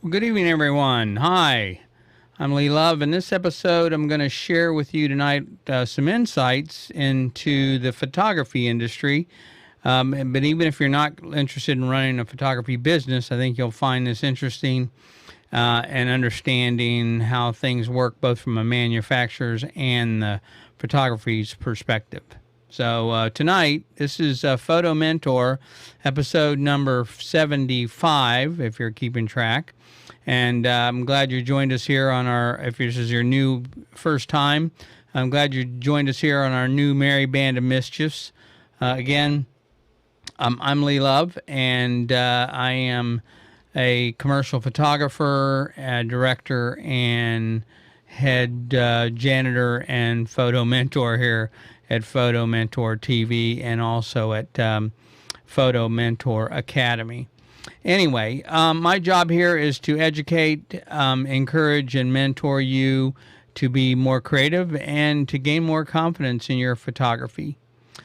Well, good evening, everyone. Hi, I'm Lee Love. In this episode, I'm going to share with you tonight some insights into the photography industry. But even if you're not interested in running a photography business, I think you'll find this interesting and understanding how things work both from a manufacturer's and the photography's perspective. So tonight, this is Photo Mentor, episode number 75, if you're keeping track. And I'm glad you joined us here on our, if this is your new first time, I'm glad you joined us here on our new Merry Band of Mischiefs. Again, I'm Lee Love, and I am a commercial photographer, director, and head janitor and photo mentor here at Photo Mentor TV and also at Photo Mentor Academy. Anyway, my job here is to educate, encourage, and mentor you to be more creative and to gain more confidence in your photography.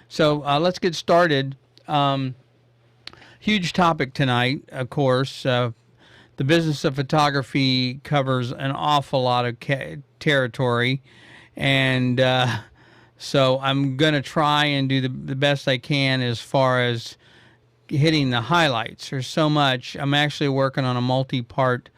So let's get started. Huge topic tonight, of course. The business of photography covers an awful lot of territory, and so I'm going to try and do the best I can as far as hitting the highlights. There's so much. I'm actually working on a multi-part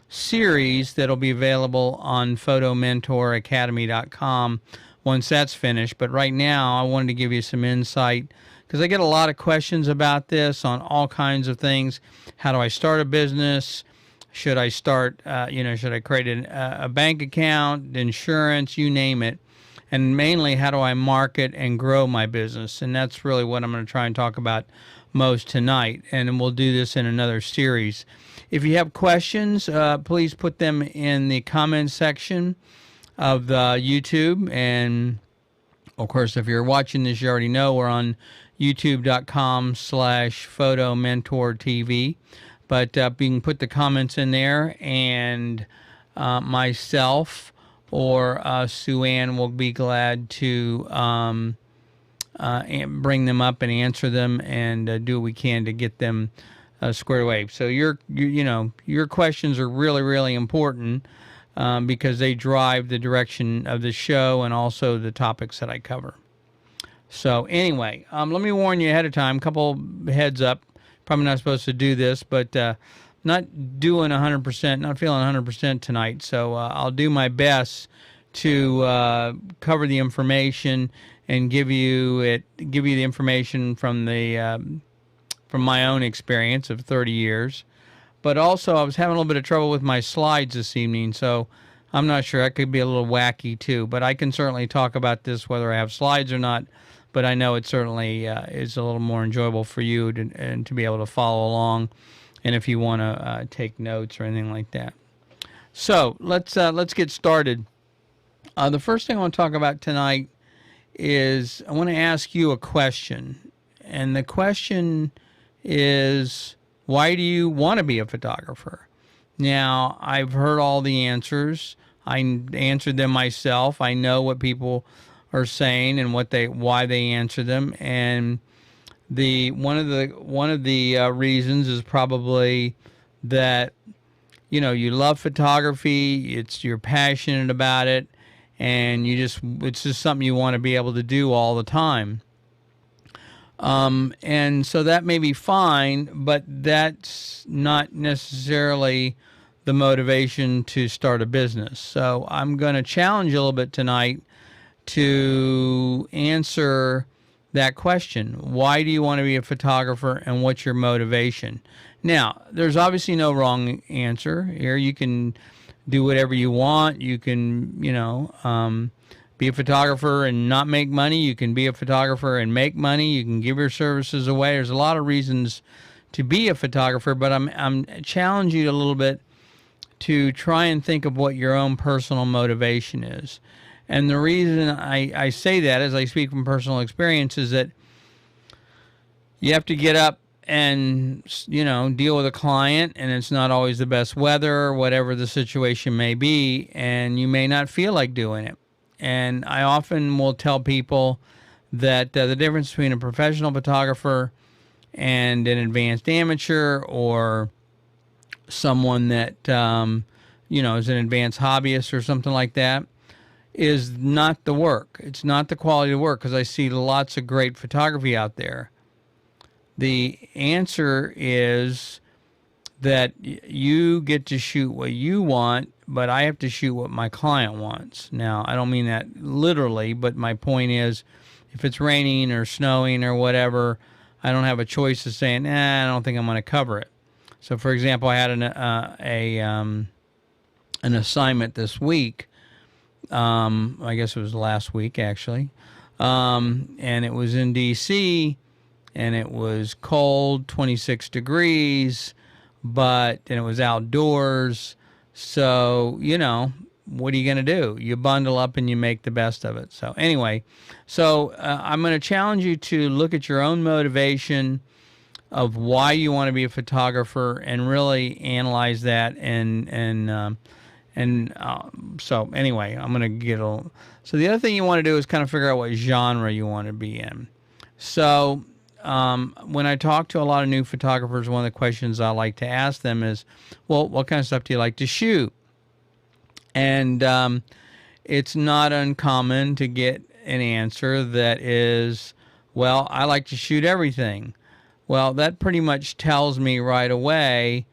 series that'll be available on photomentoracademy.com once that's finished. But right now, I wanted to give you some insight because I get a lot of questions about this on all kinds of things. How do I start a business? Should I start, should I create a bank account, insurance, you name it? And mainly, how do I market and grow my business? And that's really what I'm going to try and talk about most tonight. And we'll do this in another series. If you have questions, please put them in the comments section of the YouTube. And of course, if you're watching this, you already know we're on youtube.com/photomentortv. But you can put the comments in there, and myself or Sue Ann will be glad to bring them up and answer them and do what we can to get them squared away. So your questions are really, really important because they drive the direction of the show and also the topics that I cover. So anyway, let me warn you ahead of time, couple heads up. Probably not supposed to do this, but not doing 100%, not feeling 100% tonight. So I'll do my best to cover the information and give you the information from my own experience of 30 years. But also, I was having a little bit of trouble with my slides this evening, so I'm not sure. I could be a little wacky too, but I can certainly talk about this whether I have slides or not. But I know it certainly is a little more enjoyable for you to be able to follow along, and if you want to take notes or anything like that. So let's get started. The first thing I want to talk about tonight is I want to ask you a question, and the question is, why do you want to be a photographer? Now, I've heard all the answers. I answered them myself. I know what people are saying and why they answer them, and one of the reasons is probably that you love photography. You're passionate about it, and it's just something you want to be able to do all the time. And so that may be fine, but that's not necessarily the motivation to start a business. So I'm going to challenge you a little bit tonight to answer that question. Why do you want to be a photographer, and what's your motivation? Now, there's obviously no wrong answer here. You can do whatever you want. You can, be a photographer and not make money. You can be a photographer and make money. You can give your services away. There's a lot of reasons to be a photographer, but I'm challenging you a little bit to try and think of what your own personal motivation is. And the reason I say that, as I speak from personal experience, is that you have to get up and, deal with a client, and it's not always the best weather, whatever the situation may be, and you may not feel like doing it. And I often will tell people that the difference between a professional photographer and an advanced amateur or someone that, is an advanced hobbyist or something like that, is not the work. It's not the quality of work, because I see lots of great photography out there. The answer is that you get to shoot what you want, but I have to shoot what my client wants. Now, I don't mean that literally, but my point is, if it's raining or snowing or whatever, I don't have a choice of saying, I don't think I'm going to cover it. So, for example, I had an assignment this week. I guess it was last week, actually. And it was in D.C., and it was cold, 26 degrees, and it was outdoors. So, what are you going to do? You bundle up and you make the best of it. So anyway, I'm going to challenge you to look at your own motivation of why you want to be a photographer and really analyze that. So anyway, I'm going to get a... So the other thing you want to do is kind of figure out what genre you want to be in. So when I talk to a lot of new photographers, one of the questions I like to ask them is, well, what kind of stuff do you like to shoot? And it's not uncommon to get an answer that is, well, I like to shoot everything. Well, that pretty much tells me right away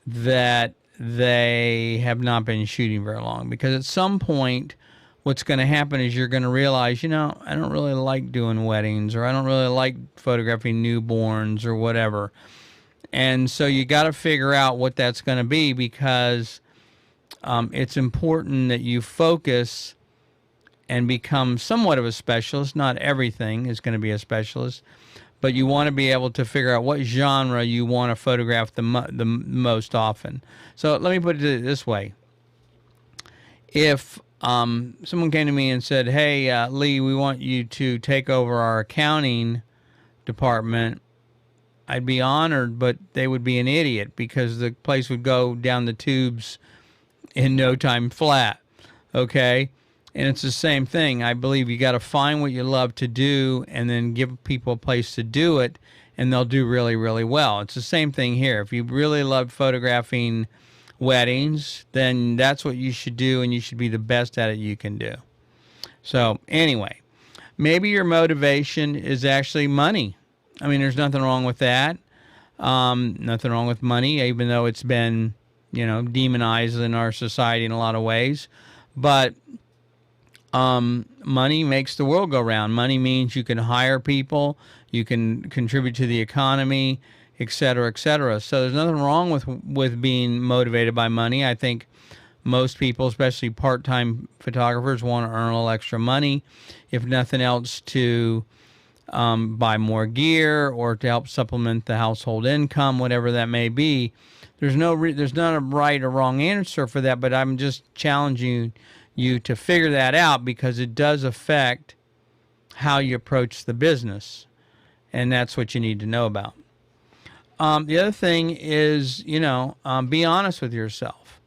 that they have not been shooting very long, because at some point what's going to happen is you're going to realize, I don't really like doing weddings, or I don't really like photographing newborns or whatever. And so you got to figure out what that's going to be, because it's important that you focus and become somewhat of a specialist. Not everything is going to be a specialist, but you want to be able to figure out what genre you want to photograph the most often. So let me put it this way. If someone came to me and said, hey, Lee, we want you to take over our accounting department, I'd be honored, but they would be an idiot, because the place would go down the tubes in no time flat. Okay? And it's the same thing. I believe you got to find what you love to do and then give people a place to do it, and they'll do really, really well. It's the same thing here. If you really love photographing weddings, then that's what you should do, and you should be the best at it you can do. So anyway, maybe your motivation is actually money. I mean, there's nothing wrong with that. Nothing wrong with money, even though it's been, demonized in our society in a lot of ways. But money makes the world go round. Money means you can hire people, you can contribute to the economy, et cetera, et cetera. So there's nothing wrong with being motivated by money. I think most people, especially part-time photographers, want to earn a little extra money, if nothing else, to buy more gear or to help supplement the household income, whatever that may be. There's not a right or wrong answer for that, but I'm just challenging you to figure that out, because it does affect how you approach the business, and that's what you need to know about. The other thing is, be honest with yourself.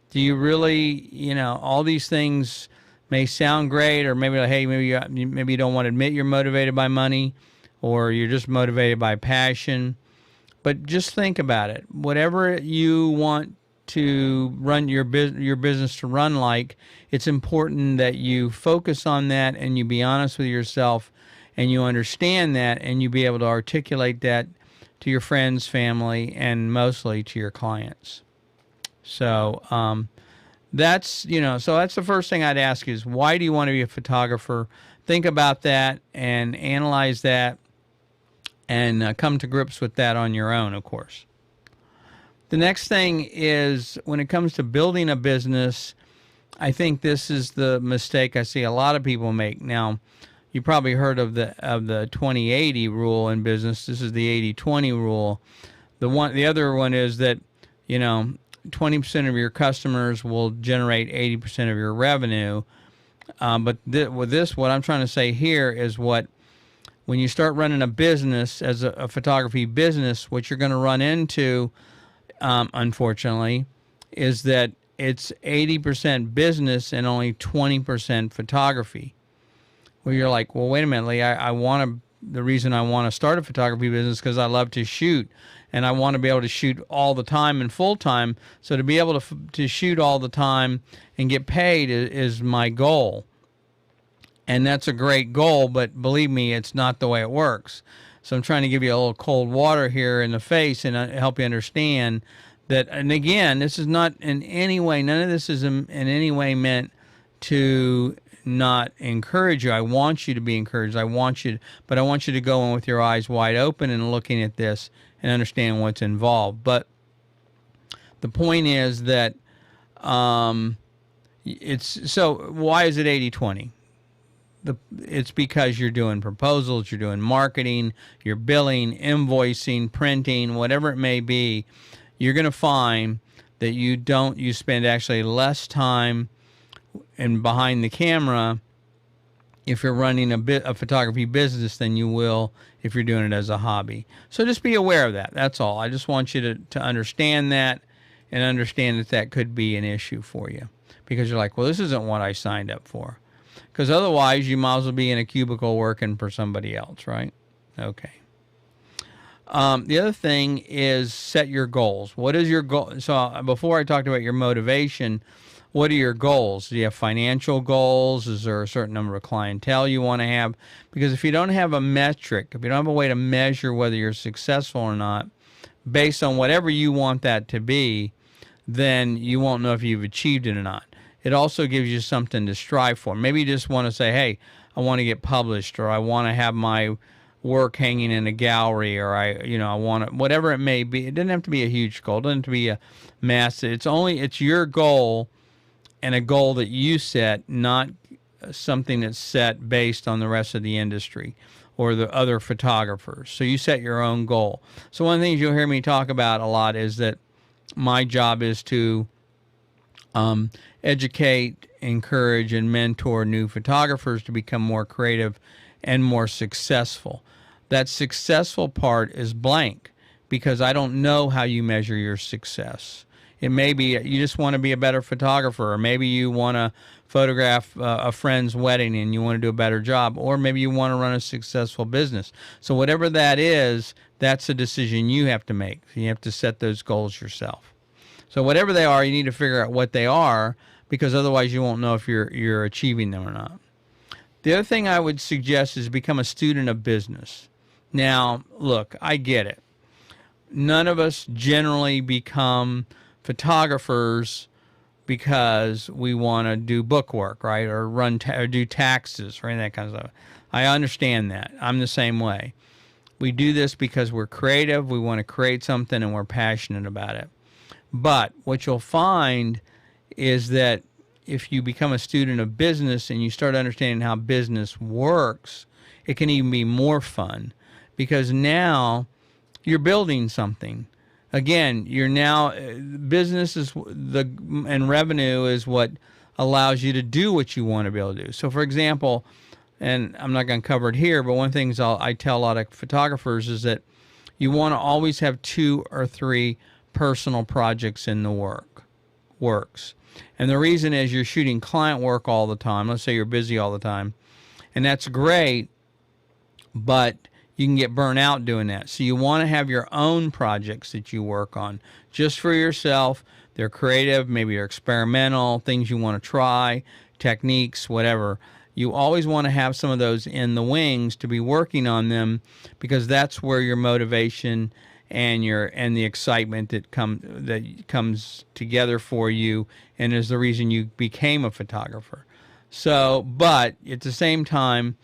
Do you really, all these things may sound great, or maybe, hey, maybe you don't want to admit you're motivated by money, or you're just motivated by passion. But just think about it. Whatever you want to run your business to run like, it's important that you focus on that, and you be honest with yourself, and you understand that, and you be able to articulate that to your friends, family, and mostly to your clients. So that's so that's the first thing I'd ask is, why do you want to be a photographer? Think about that and analyze that, and come to grips with that on your own, of course. The next thing is, when it comes to building a business, I think this is the mistake I see a lot of people make. Now, you probably heard of the 20-80 rule in business. This is the 80-20 rule. The other one is that 20% of your customers will generate 80% of your revenue. But with this, what I'm trying to say here is, when you start running a business as a photography business, what you're going to run into, unfortunately, is that it's 80% business and only 20% photography. Well, you're like, well, wait a minute, Lee, I want to the reason I want to start a photography business because I love to shoot, and I want to be able to shoot all the time and full time. So to be able to shoot all the time and get paid is my goal. And that's a great goal, but believe me, it's not the way it works. So I'm trying to give you a little cold water here in the face and help you understand that. And again, this is not in any way, none of this is in any way meant to not encourage you. I want you to be encouraged. But I want you to go in with your eyes wide open and looking at this and understand what's involved. But the point is that so why is it 80-20? It's because you're doing proposals, you're doing marketing, you're billing, invoicing, printing, whatever it may be. You're going to find that you spend actually less time and behind the camera if you're running a photography business than you will if you're doing it as a hobby. So just be aware of that. That's all. I just want you to understand that and understand that could be an issue for you, because you're like, well, this isn't what I signed up for. Because otherwise, you might as well be in a cubicle working for somebody else, right? Okay. The other thing is set your goals. What is your goal? So before I talked about your motivation, what are your goals? Do you have financial goals? Is there a certain number of clientele you want to have? Because if you don't have a metric, if you don't have a way to measure whether you're successful or not, based on whatever you want that to be, then you won't know if you've achieved it or not. It also gives you something to strive for. Maybe you just want to say, hey, I want to get published, or I want to have my work hanging in a gallery, or I want to, whatever it may be. It doesn't have to be a huge goal. It doesn't have to be a massive. It's your goal and a goal that you set, not something that's set based on the rest of the industry or the other photographers. So you set your own goal. So one of the things you'll hear me talk about a lot is that my job is to educate, encourage, and mentor new photographers to become more creative and more successful. That successful part is blank because I don't know how you measure your success. It may be you just want to be a better photographer, or maybe you want to photograph a friend's wedding and you want to do a better job, or maybe you want to run a successful business. So whatever that is, that's a decision you have to make. You have to set those goals yourself. So whatever they are, you need to figure out what they are, because otherwise you won't know if you're achieving them or not. The other thing I would suggest is become a student of business. Now, look, I get it. None of us generally become photographers because we want to do bookwork, right, or or do taxes, right, that kind of stuff. I understand that. I'm the same way. We do this because we're creative, we want to create something, and we're passionate about it. But what you'll find is that if you become a student of business and you start understanding how business works, it can even be more fun, because now you're building something. Again, you're now, business is and revenue is what allows you to do what you want to be able to do. So for example, and I'm not going to cover it here, but one of the things I tell a lot of photographers is that you want to always have 2 or 3 personal projects in the works. And the reason is you're shooting client work all the time. Let's say you're busy all the time, and that's great, but you can get burnt out doing that. So you want to have your own projects that you work on just for yourself. They're creative, maybe they're experimental, things you want to try, techniques, whatever. You always want to have some of those in the wings to be working on them, because that's where your motivation and the excitement that comes together for you, and is the reason you became a photographer. So, but at the same time,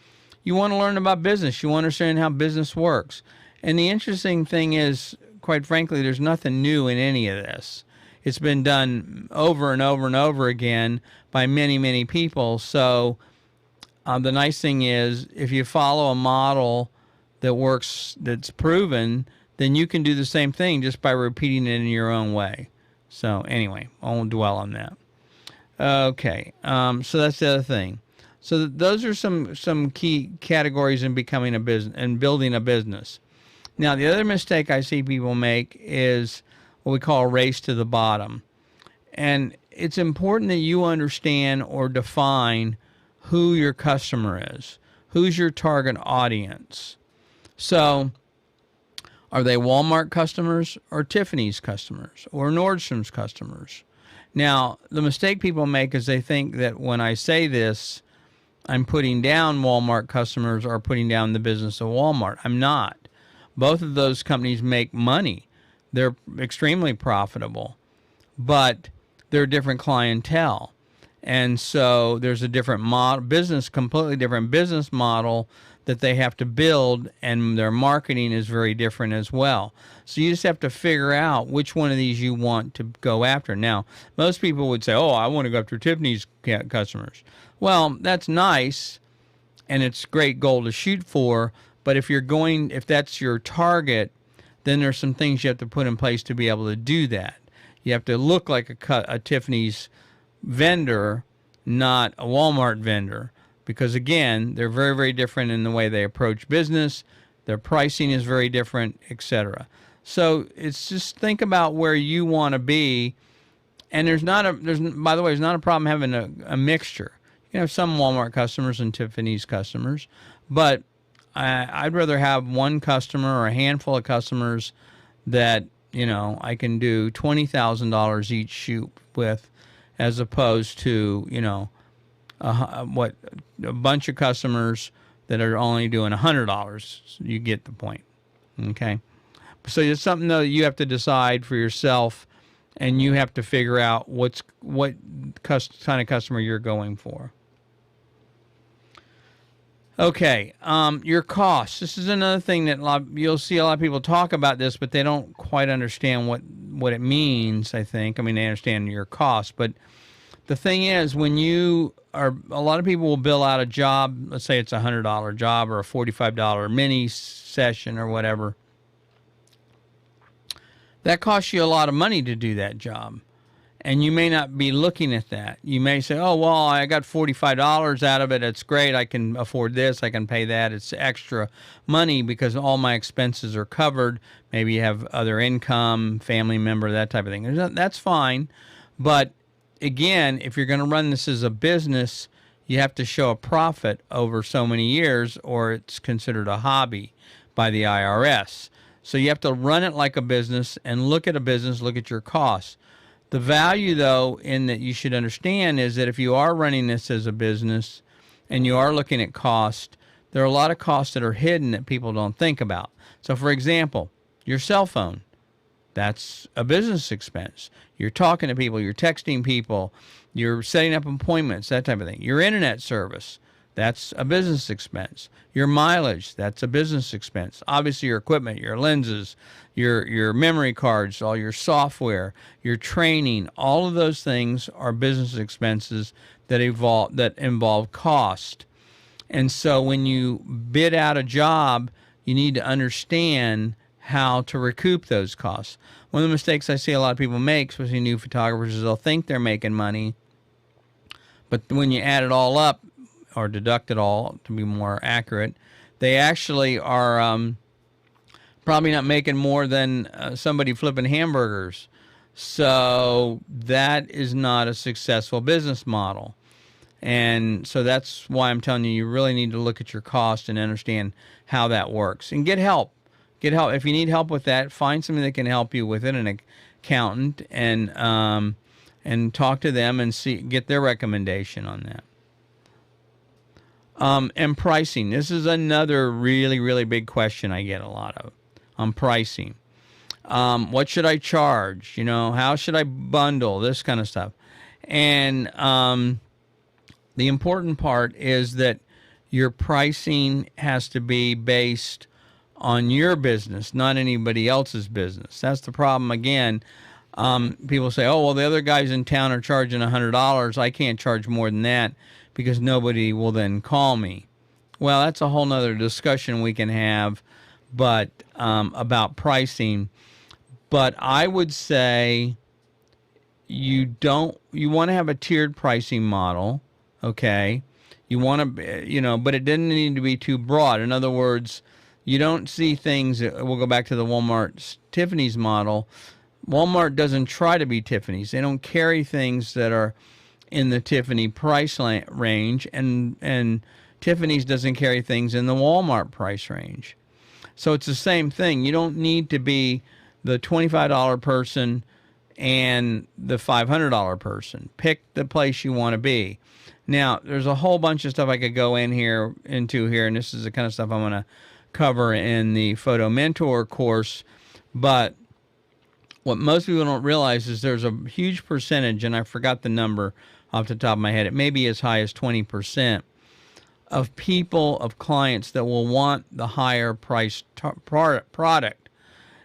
you want to learn about business. You want to understand how business works. And the interesting thing is, quite frankly, there's nothing new in any of this. It's been done over and over and over again by many, many people. So the nice thing is, if you follow a model that works, that's proven, then you can do the same thing just by repeating it in your own way. So anyway, I won't dwell on that. Okay, so that's the other thing. So those are some key categories in becoming a business and building a business. Now, the other mistake I see people make is what we call a race to the bottom. And it's important that you understand or define who your customer is, who's your target audience. So are they Walmart customers or Tiffany's customers or Nordstrom's customers? Now, the mistake people make is they think that when I say this, I'm putting down Walmart customers or putting down the business of Walmart. I'm not. Both of those companies make money. They're extremely profitable, but they're different clientele. And so there's a different completely different business model that they have to build, and their marketing is very different as well. So you just have to figure out which one of these you want to go after. Now, most people would say, oh, I want to go after Tiffany's customers. Well, that's nice, and it's great goal to shoot for, but if that's your target, then there's some things you have to put in place to be able to do that. You have to look like a Tiffany's vendor, not a Walmart vendor, because again, they're very, very different in the way they approach business. Their pricing is very different, etc. So it's just think about where you want to be. And by the way, there's not a problem having a mixture. You can have some Walmart customers and Tiffany's customers, but I'd rather have one customer or a handful of customers that, I can do $20,000 each shoot with, as opposed to, a bunch of customers that are only doing $100. You get the point. Okay. So it's something that you have to decide for yourself, and you have to figure out what kind of customer you're going for. Okay, your costs. This is another thing that you'll see a lot of people talk about this, but they don't quite understand what it means, I think. I mean, they understand your costs, but the thing is, a lot of people will bill out a job, let's say it's a $100 job or a $45 mini session or whatever. That costs you a lot of money to do that job. And you may not be looking at that. You may say, oh, well, I got $45 out of it. It's great. I can afford this. I can pay that. It's extra money because all my expenses are covered. Maybe you have other income, family member, that type of thing. That's fine. But again, if you're going to run this as a business, you have to show a profit over so many years, or it's considered a hobby by the IRS. So you have to run it like a business and look at a business, look at your costs. The value, though, in that you should understand is that if you are running this as a business and you are looking at cost, there are a lot of costs that are hidden that people don't think about. So, for example, your cell phone, that's a business expense. You're talking to people, you're texting people, you're setting up appointments, that type of thing. Your internet service, that's a business expense. Your mileage, that's a business expense. Obviously, your equipment, your lenses, your memory cards, all your software, your training, all of those things are business expenses that involve cost. And so when you bid out a job, you need to understand how to recoup those costs. One of the mistakes I see a lot of people make, especially new photographers, is they'll think they're making money, but when you add it all up, or deduct it all to be more accurate, they actually are probably not making more than somebody flipping hamburgers. So that is not a successful business model. And so that's why I'm telling you, you really need to look at your cost and understand how that works. And get help. Get help. If you need help with that, find somebody that can help you with it, an accountant, and talk to them and get their recommendation on that. And pricing. This is another really, really big question I get a lot of on pricing. What should I charge? How should I bundle? This kind of stuff. And the important part is that your pricing has to be based on your business, not anybody else's business. That's the problem. Again, people say, oh, well, the other guys in town are charging $100. I can't charge more than that because nobody will then call me. Well, that's a whole nother discussion we can have, but about pricing. But I would say you want to have a tiered pricing model, okay? You want to, but it didn't need to be too broad. In other words, you don't see things, we'll go back to the Walmart Tiffany's model. Walmart doesn't try to be Tiffany's. They don't carry things that are in the Tiffany price range, and Tiffany's doesn't carry things in the Walmart price range. So it's the same thing. You don't need to be the $25 person and the $500 person. Pick the place you want to be. Now, there's a whole bunch of stuff I could go into here, and this is the kind of stuff I'm going to cover in the Photo Mentor course. But what most people don't realize is there's a huge percentage, and I forgot the number off the top of my head. It may be as high as 20% of people, of clients that will want the higher priced product.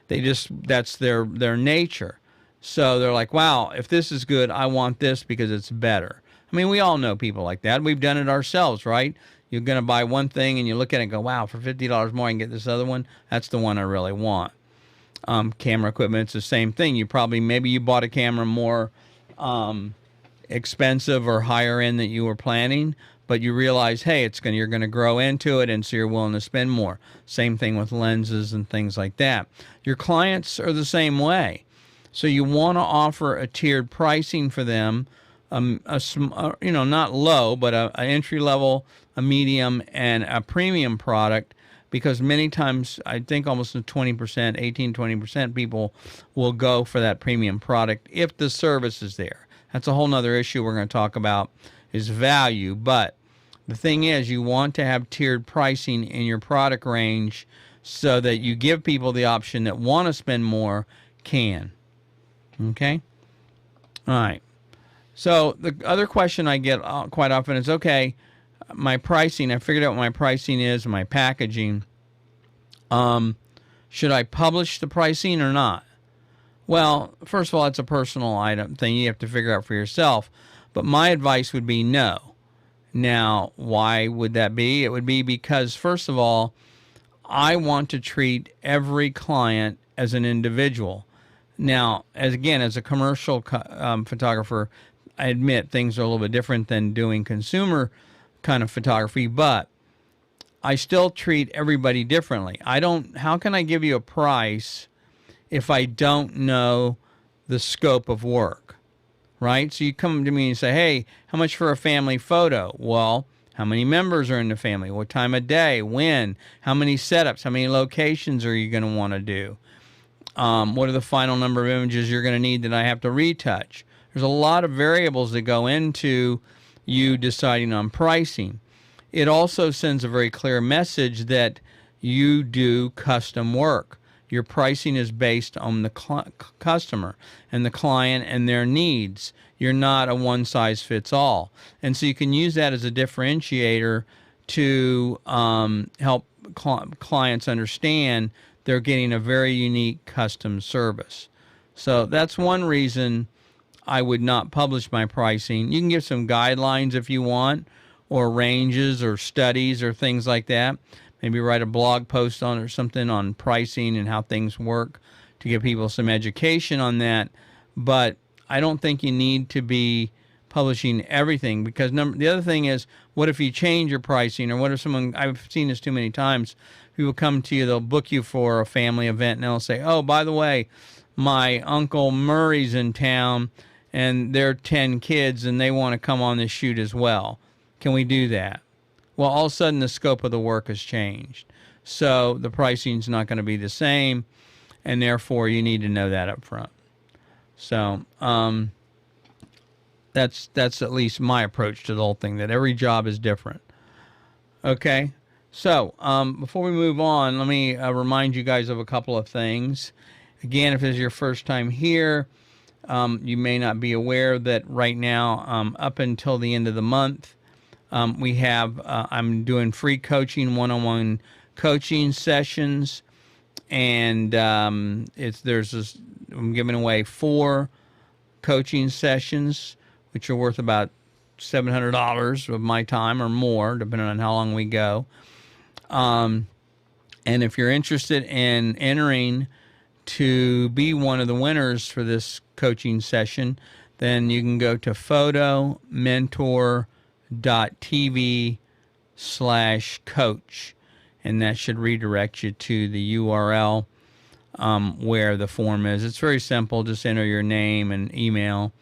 That's their nature. So they're like, wow, if this is good, I want this because it's better. I mean, we all know people like that. We've done it ourselves, right? You're going to buy one thing and you look at it and go, wow, for $50 more I can get this other one. That's the one I really want. Camera equipment, it's the same thing. Maybe you bought a camera more expensive or higher end than you were planning, but you realize, hey, you're going to grow into it, and so you're willing to spend more. Same thing with lenses and things like that. Your clients are the same way. So you want to offer a tiered pricing for them, not low, but an entry level, a medium, and a premium product, because many times, I think almost 20% people will go for that premium product if the service is there. That's a whole nother issue we're going to talk about, is value. But the thing is, you want to have tiered pricing in your product range so that you give people the option that want to spend more can. Okay? All right. So the other question I get quite often is, okay, my pricing, I figured out what my pricing is, my packaging. Should I publish the pricing or not? Well, first of all, it's a personal item thing you have to figure out for yourself. But my advice would be no. Now, why would that be? It would be because, first of all, I want to treat every client as an individual. Now, as a commercial photographer, I admit things are a little bit different than doing consumer kind of photography, but I still treat everybody differently. How can I give you a price if I don't know the scope of work, right? So you come to me and say, hey, how much for a family photo? Well, how many members are in the family? What time of day? When? How many setups? How many locations are you going to want to do? What are the final number of images you're going to need that I have to retouch? There's a lot of variables that go into you deciding on pricing. It also sends a very clear message that you do custom work. Your pricing is based on the customer and the client and their needs. You're not a one-size-fits-all. And so you can use that as a differentiator to help clients understand they're getting a very unique custom service. So that's one reason I would not publish my pricing. You can give some guidelines if you want, or ranges or studies or things like that. Maybe write a blog post on or something on pricing and how things work to give people some education on that. But I don't think you need to be publishing everything, because the other thing is, what if you change your pricing, or what if I've seen this too many times, people come to you, they'll book you for a family event, and they'll say, oh, by the way, my Uncle Murray's in town, and they're 10 kids, and they want to come on this shoot as well. Can we do that? Well, all of a sudden the scope of the work has changed. So the pricing's not going to be the same, and therefore you need to know that up front. So that's at least my approach to the whole thing, that every job is different. Okay, so before we move on, let me remind you guys of a couple of things. Again, if this is your first time here, you may not be aware that right now, up until the end of the month, we have, I'm doing free coaching, one-on-one coaching sessions, and I'm giving away 4 coaching sessions, which are worth about $700 of my time or more, depending on how long we go. And if you're interested in entering to be one of the winners for this coaching session, then you can go to photomentor.tv/coach, and that should redirect you to the URL where the form is. It's very simple. Just enter your name and email,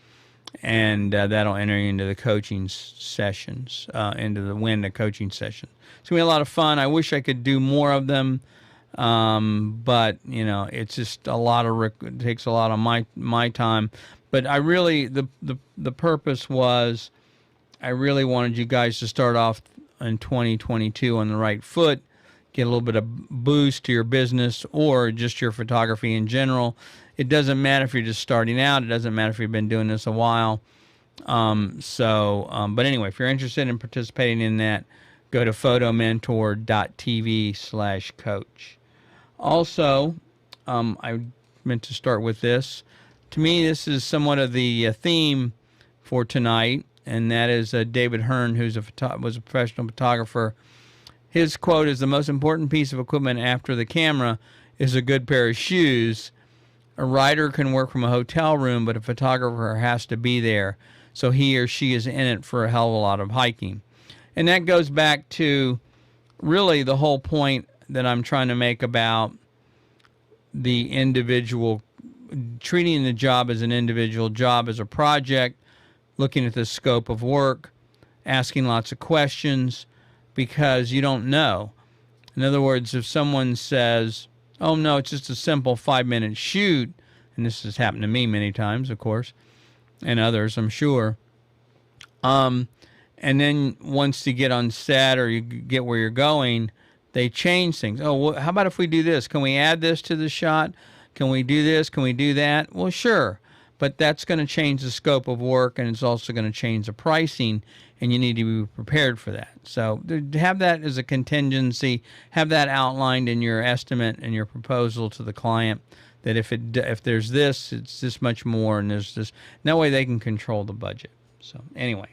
and that'll enter you into the coaching sessions, win the coaching session. It's going to be a lot of fun. I wish I could do more of them, But you know, it's just a lot of it takes a lot of my time. But I really the purpose was I really wanted you guys to start off in 2022 on the right foot, get a little bit of boost to your business or just your photography in general. It doesn't matter if you're just starting out. It doesn't matter if you've been doing this a while. But anyway, if you're interested in participating in that, go to photomentor.tv/coach. Also, I meant to start with this. To me, this is somewhat of the theme for tonight, and that is David Hearn, who's was a professional photographer. His quote is, "The most important piece of equipment after the camera is a good pair of shoes. A writer can work from a hotel room, but a photographer has to be there, so he or she is in it for a hell of a lot of hiking." And that goes back to really the whole point that I'm trying to make about the individual, treating the job as an individual job, as a project, looking at the scope of work, asking lots of questions, because you don't know. In other words, if someone says, oh no, it's just a simple 5-minute shoot, and this has happened to me many times, of course, and others, I'm sure, and then once you get on set or you get where you're going, they change things. Oh, well, how about if we do this? Can we add this to the shot? Can we do this? Can we do that? Well, sure. But that's going to change the scope of work, and it's also going to change the pricing, and you need to be prepared for that. So have that as a contingency. Have that outlined in your estimate and your proposal to the client, that if there's this, it's this much more, and there's this. That way they can control the budget. So anyway.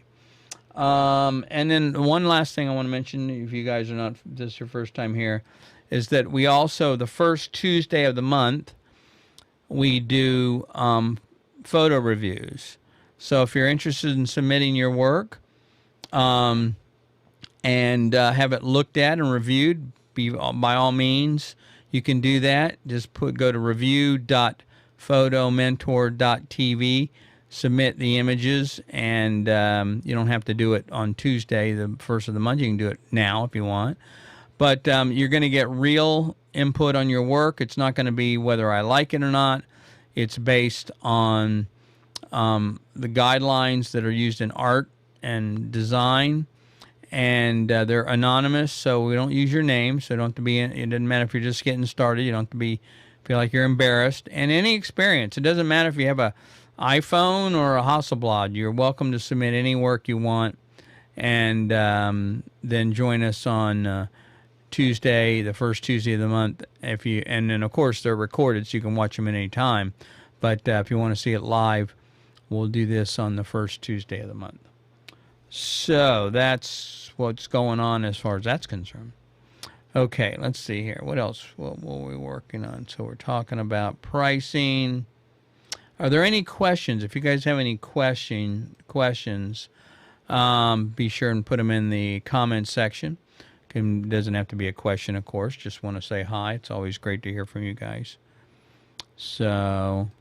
And then one last thing I want to mention, if you guys are not, this is your first time here, is that we also, the first Tuesday of the month, we do photo reviews. So if you're interested in submitting your work and have it looked at and reviewed, by all means, you can do that. Just go to review.photomentor.tv. Submit the images, and you don't have to do it on Tuesday, the first of the month. You can do it now if you want. But you're going to get real input on your work. It's not going to be whether I like it or not. It's based on the guidelines that are used in art and design, and they're anonymous, so we don't use your name. So you don't have to be. It doesn't matter if you're just getting started. You don't have to feel like you're embarrassed. And any experience. It doesn't matter if you have a iPhone or a Hasselblad. You're welcome to submit any work you want, and then join us on Tuesday, the first Tuesday of the month. And then of course they're recorded, so you can watch them at any time. But if you want to see it live, we'll do this on the first Tuesday of the month. So that's what's going on as far as that's concerned. Okay, let's see here. What else? What were we working on? So we're talking about pricing. Are there any questions? If you guys have any questions, be sure and put them in the comments section. It doesn't have to be a question, of course. Just want to say hi. It's always great to hear from you guys. So,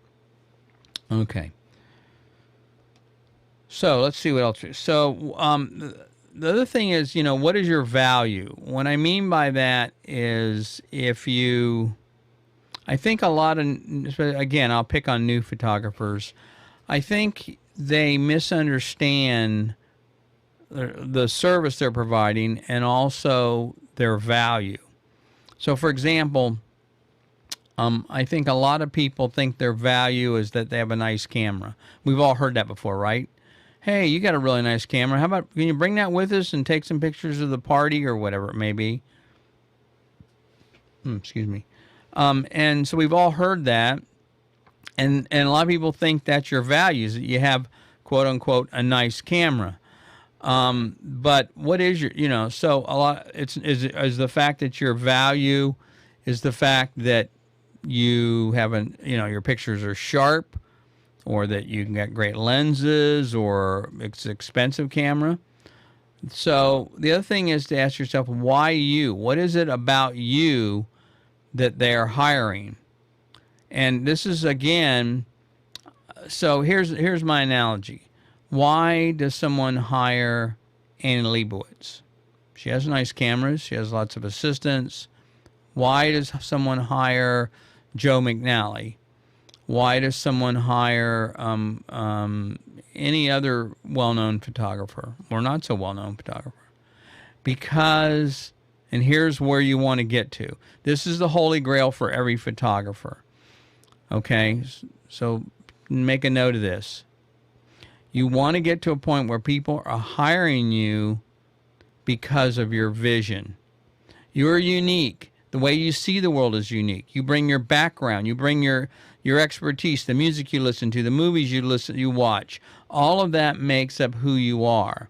okay. So let's see what else. So the other thing is, what is your value? What I mean by that is I think a lot of, again, I'll pick on new photographers. I think they misunderstand the service they're providing and also their value. So, for example, I think a lot of people think their value is that they have a nice camera. We've all heard that before, right? Hey, you got a really nice camera. How about, can you bring that with us and take some pictures of the party or whatever it may be? Excuse me. And so we've all heard that, and a lot of people think that's your values, that you have, quote unquote, a nice camera. But what is your, so a lot, is the fact that your value is the fact that you have your pictures are sharp, or that you can get great lenses, or it's an expensive camera. So the other thing is to ask yourself, why you? What is it about you that they're hiring? And this is, again, so here's my analogy. Why does someone hire Annie Leibovitz? She has nice cameras. She has lots of assistants. Why does someone hire Joe McNally? Why does someone hire any other well-known photographer or not so well-known photographer? Because, and here's where you want to get to. This is the holy grail for every photographer. Okay, so make a note of this. You want to get to a point where people are hiring you because of your vision. You're unique. The way you see the world is unique. You bring your background. You bring your expertise, the music you listen to, the movies you watch. All of that makes up who you are,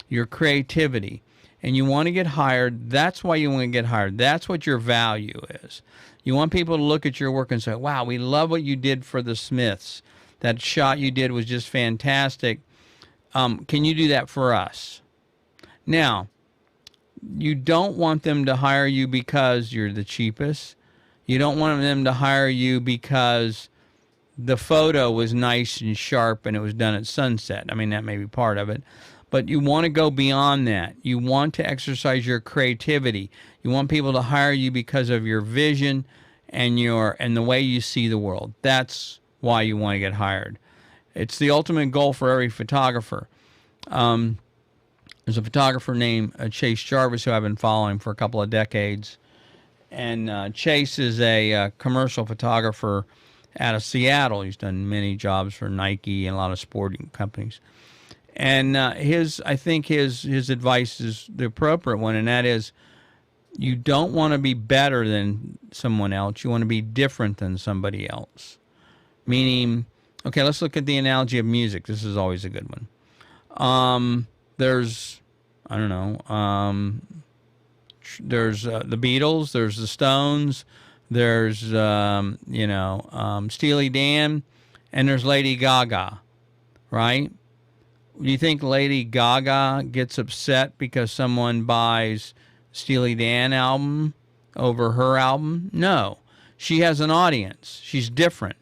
your creativity. And you want to get hired. That's why you want to get hired. That's what your value is. You want people to look at your work and say, wow, we love what you did for the Smiths. That shot you did was just fantastic. Can you do that for us? Now, you don't want them to hire you because you're the cheapest. You don't want them to hire you because the photo was nice and sharp and it was done at sunset. I mean, that may be part of it. But you want to go beyond that. You want to exercise your creativity. You want people to hire you because of your vision and the way you see the world. That's why you want to get hired. It's the ultimate goal for every photographer. There's a photographer named Chase Jarvis who I've been following for a couple of decades. And Chase is a commercial photographer out of Seattle. He's done many jobs for Nike and a lot of sporting companies. And I think his advice is the appropriate one, and that is, you don't want to be better than someone else. You want to be different than somebody else. Meaning, okay, let's look at the analogy of music. This is always a good one. There's the Beatles, there's the Stones, there's Steely Dan, and there's Lady Gaga, right? Do you think Lady Gaga gets upset because someone buys Steely Dan album over her album? No. She has an audience. She's different.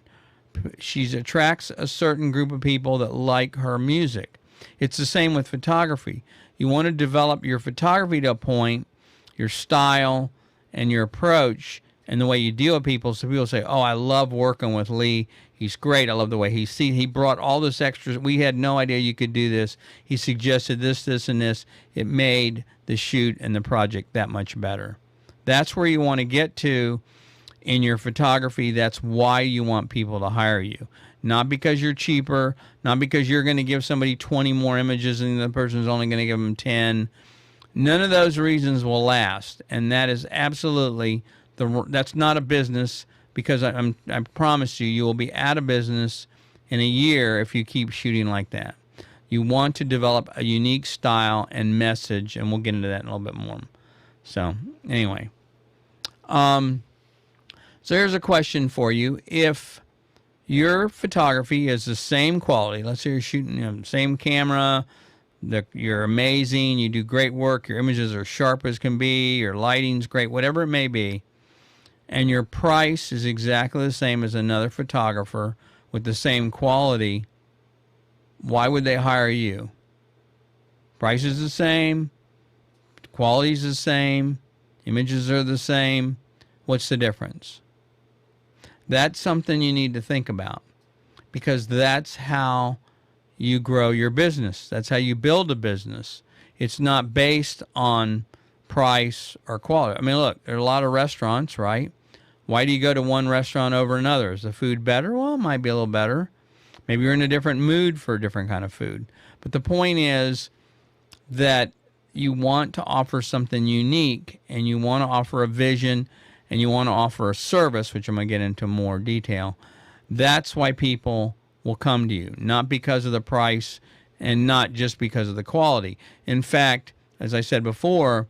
She attracts a certain group of people that like her music. It's the same with photography. You want to develop your photography to a point, your style and your approach and the way you deal with people, so people say, oh, I love working with Lee. He's great. I love the way he brought all this extra. We had no idea you could do this. He suggested this, this, and this. It made the shoot and the project that much better. That's where you want to get to in your photography. That's why you want people to hire you. Not because you're cheaper, not because you're going to give somebody 20 more images and the person's only going to give them 10. None of those reasons will last. And that is absolutely, that's not a business, because I promise you will be out of business in a year if you keep shooting like that. You want to develop a unique style and message, and we'll get into that in a little bit more. So anyway, so here's a question for you. If your photography is the same quality, let's say you're shooting same camera, you're amazing, you do great work, your images are sharp as can be, your lighting's great, whatever it may be, and your price is exactly the same as another photographer with the same quality, why would they hire you? Price is the same, quality is the same, images are the same. What's the difference? That's something you need to think about, because that's how you grow your business. That's how you build a business. It's not based on price or quality. I mean, look, there are a lot of restaurants, right? Why do you go to one restaurant over another? Is the food better? Well, it might be a little better. Maybe you're in a different mood for a different kind of food. But the point is that you want to offer something unique, and you want to offer a vision, and you want to offer a service, which I'm going to get into more detail. That's why people will come to you, not because of the price and not just because of the quality. In fact, as I said before,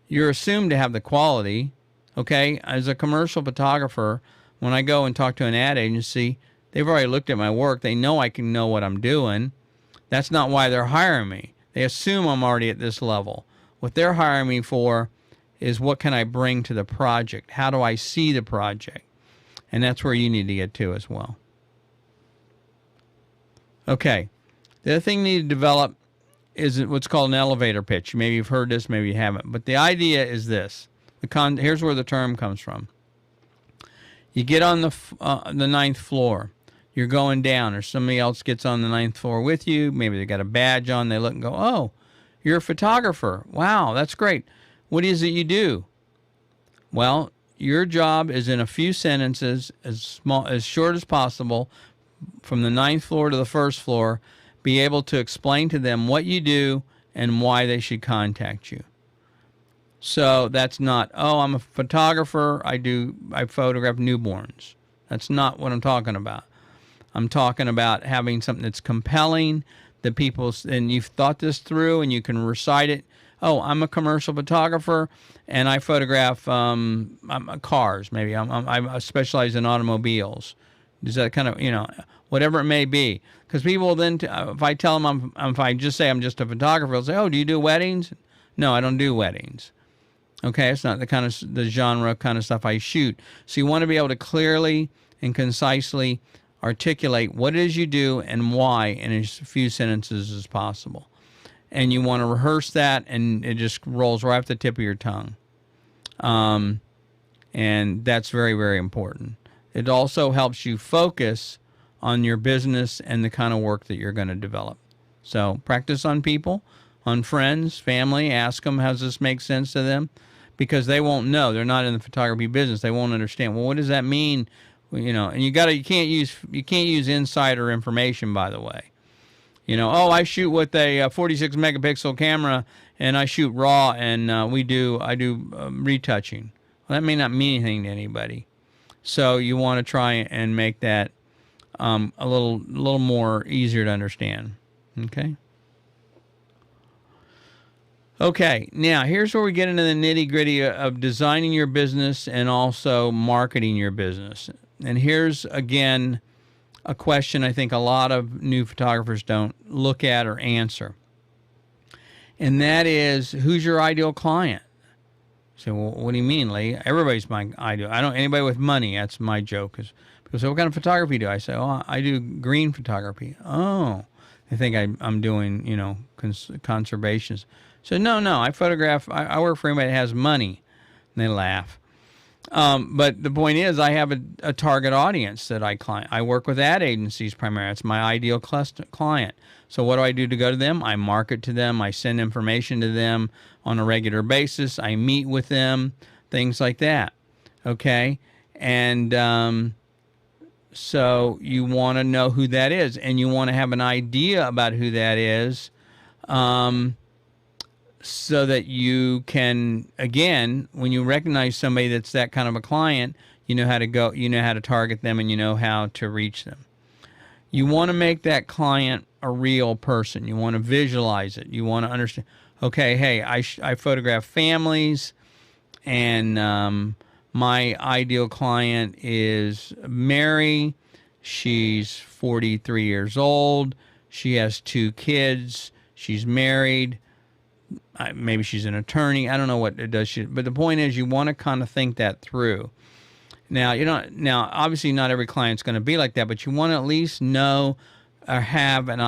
you're assumed to have the quality. Okay, as a commercial photographer, when I go and talk to an ad agency, they've already looked at my work. They know I can know what I'm doing. That's not why they're hiring me. They assume I'm already at this level. What they're hiring me for is, what can I bring to the project? How do I see the project? And that's where you need to get to as well. Okay, the other thing you need to develop is what's called an elevator pitch. Maybe you've heard this, maybe you haven't. But the idea is this. Here's where the term comes from. You get on the ninth floor. You're going down, or somebody else gets on the ninth floor with you. Maybe they got a badge on. They look and go, "Oh, you're a photographer. Wow, that's great. What is it you do?" Well, your job is in a few sentences, as short as possible, from the ninth floor to the first floor, be able to explain to them what you do and why they should contact you. So that's not, "Oh, I'm a photographer. I photograph newborns." That's not what I'm talking about. I'm talking about having something that's compelling, that people, and you've thought this through and you can recite it. "Oh, I'm a commercial photographer and I photograph cars. Maybe I specialize in automobiles." Does that kind of, whatever it may be? Because people then, if I tell them if I just say I'm just a photographer, they'll say, "Oh, do you do weddings?" No, I don't do weddings. Okay, it's not the genre kind of stuff I shoot. So you want to be able to clearly and concisely articulate what it is you do and why in as few sentences as possible. And you want to rehearse that, and it just rolls right off the tip of your tongue. And that's very, very important. It also helps you focus on your business and the kind of work that you're going to develop. So practice on people, on friends, family. Ask them, "How does this make sense to them?" Because they won't know. They're not in the photography business. They won't understand. Well, what does that mean? And you can't use insider information, by the way. "Oh, I shoot with a 46 megapixel camera and I shoot raw and I do retouching." Well, that may not mean anything to anybody. So you want to try and make that a little more easier to understand. Okay. Okay, now here's where we get into the nitty-gritty of designing your business and also marketing your business. And here's, again, a question I think a lot of new photographers don't look at or answer. And that is, who's your ideal client? So, "Well, what do you mean, Lee? Everybody's my ideal. Anybody with money." That's my joke. Is people say, "What kind of photography do I?" say, "Oh, I do green photography." "Oh, they think I'm doing, conservations." So no, I work for anybody that has money. And they laugh. But the point is, I have a target audience that I work with ad agencies primarily. It's my ideal client. So what do I do to go to them? I market to them. I send information to them on a regular basis. I meet with them, things like that. Okay? And so you want to know who that is, and you want to have an idea about who that is. So that you can, again, when you recognize somebody that's that kind of a client, you know how to target them, and you know how to reach them. You want to make that client a real person. You want to visualize it. You want to understand, okay, hey, I photograph families, and my ideal client is Mary. She's 43 years old. She has 2 kids. She's married. Maybe she's an attorney. I don't know what it does. But the point is, you want to kind of think that through. Now, obviously not every client's going to be like that, but you want to at least know or have an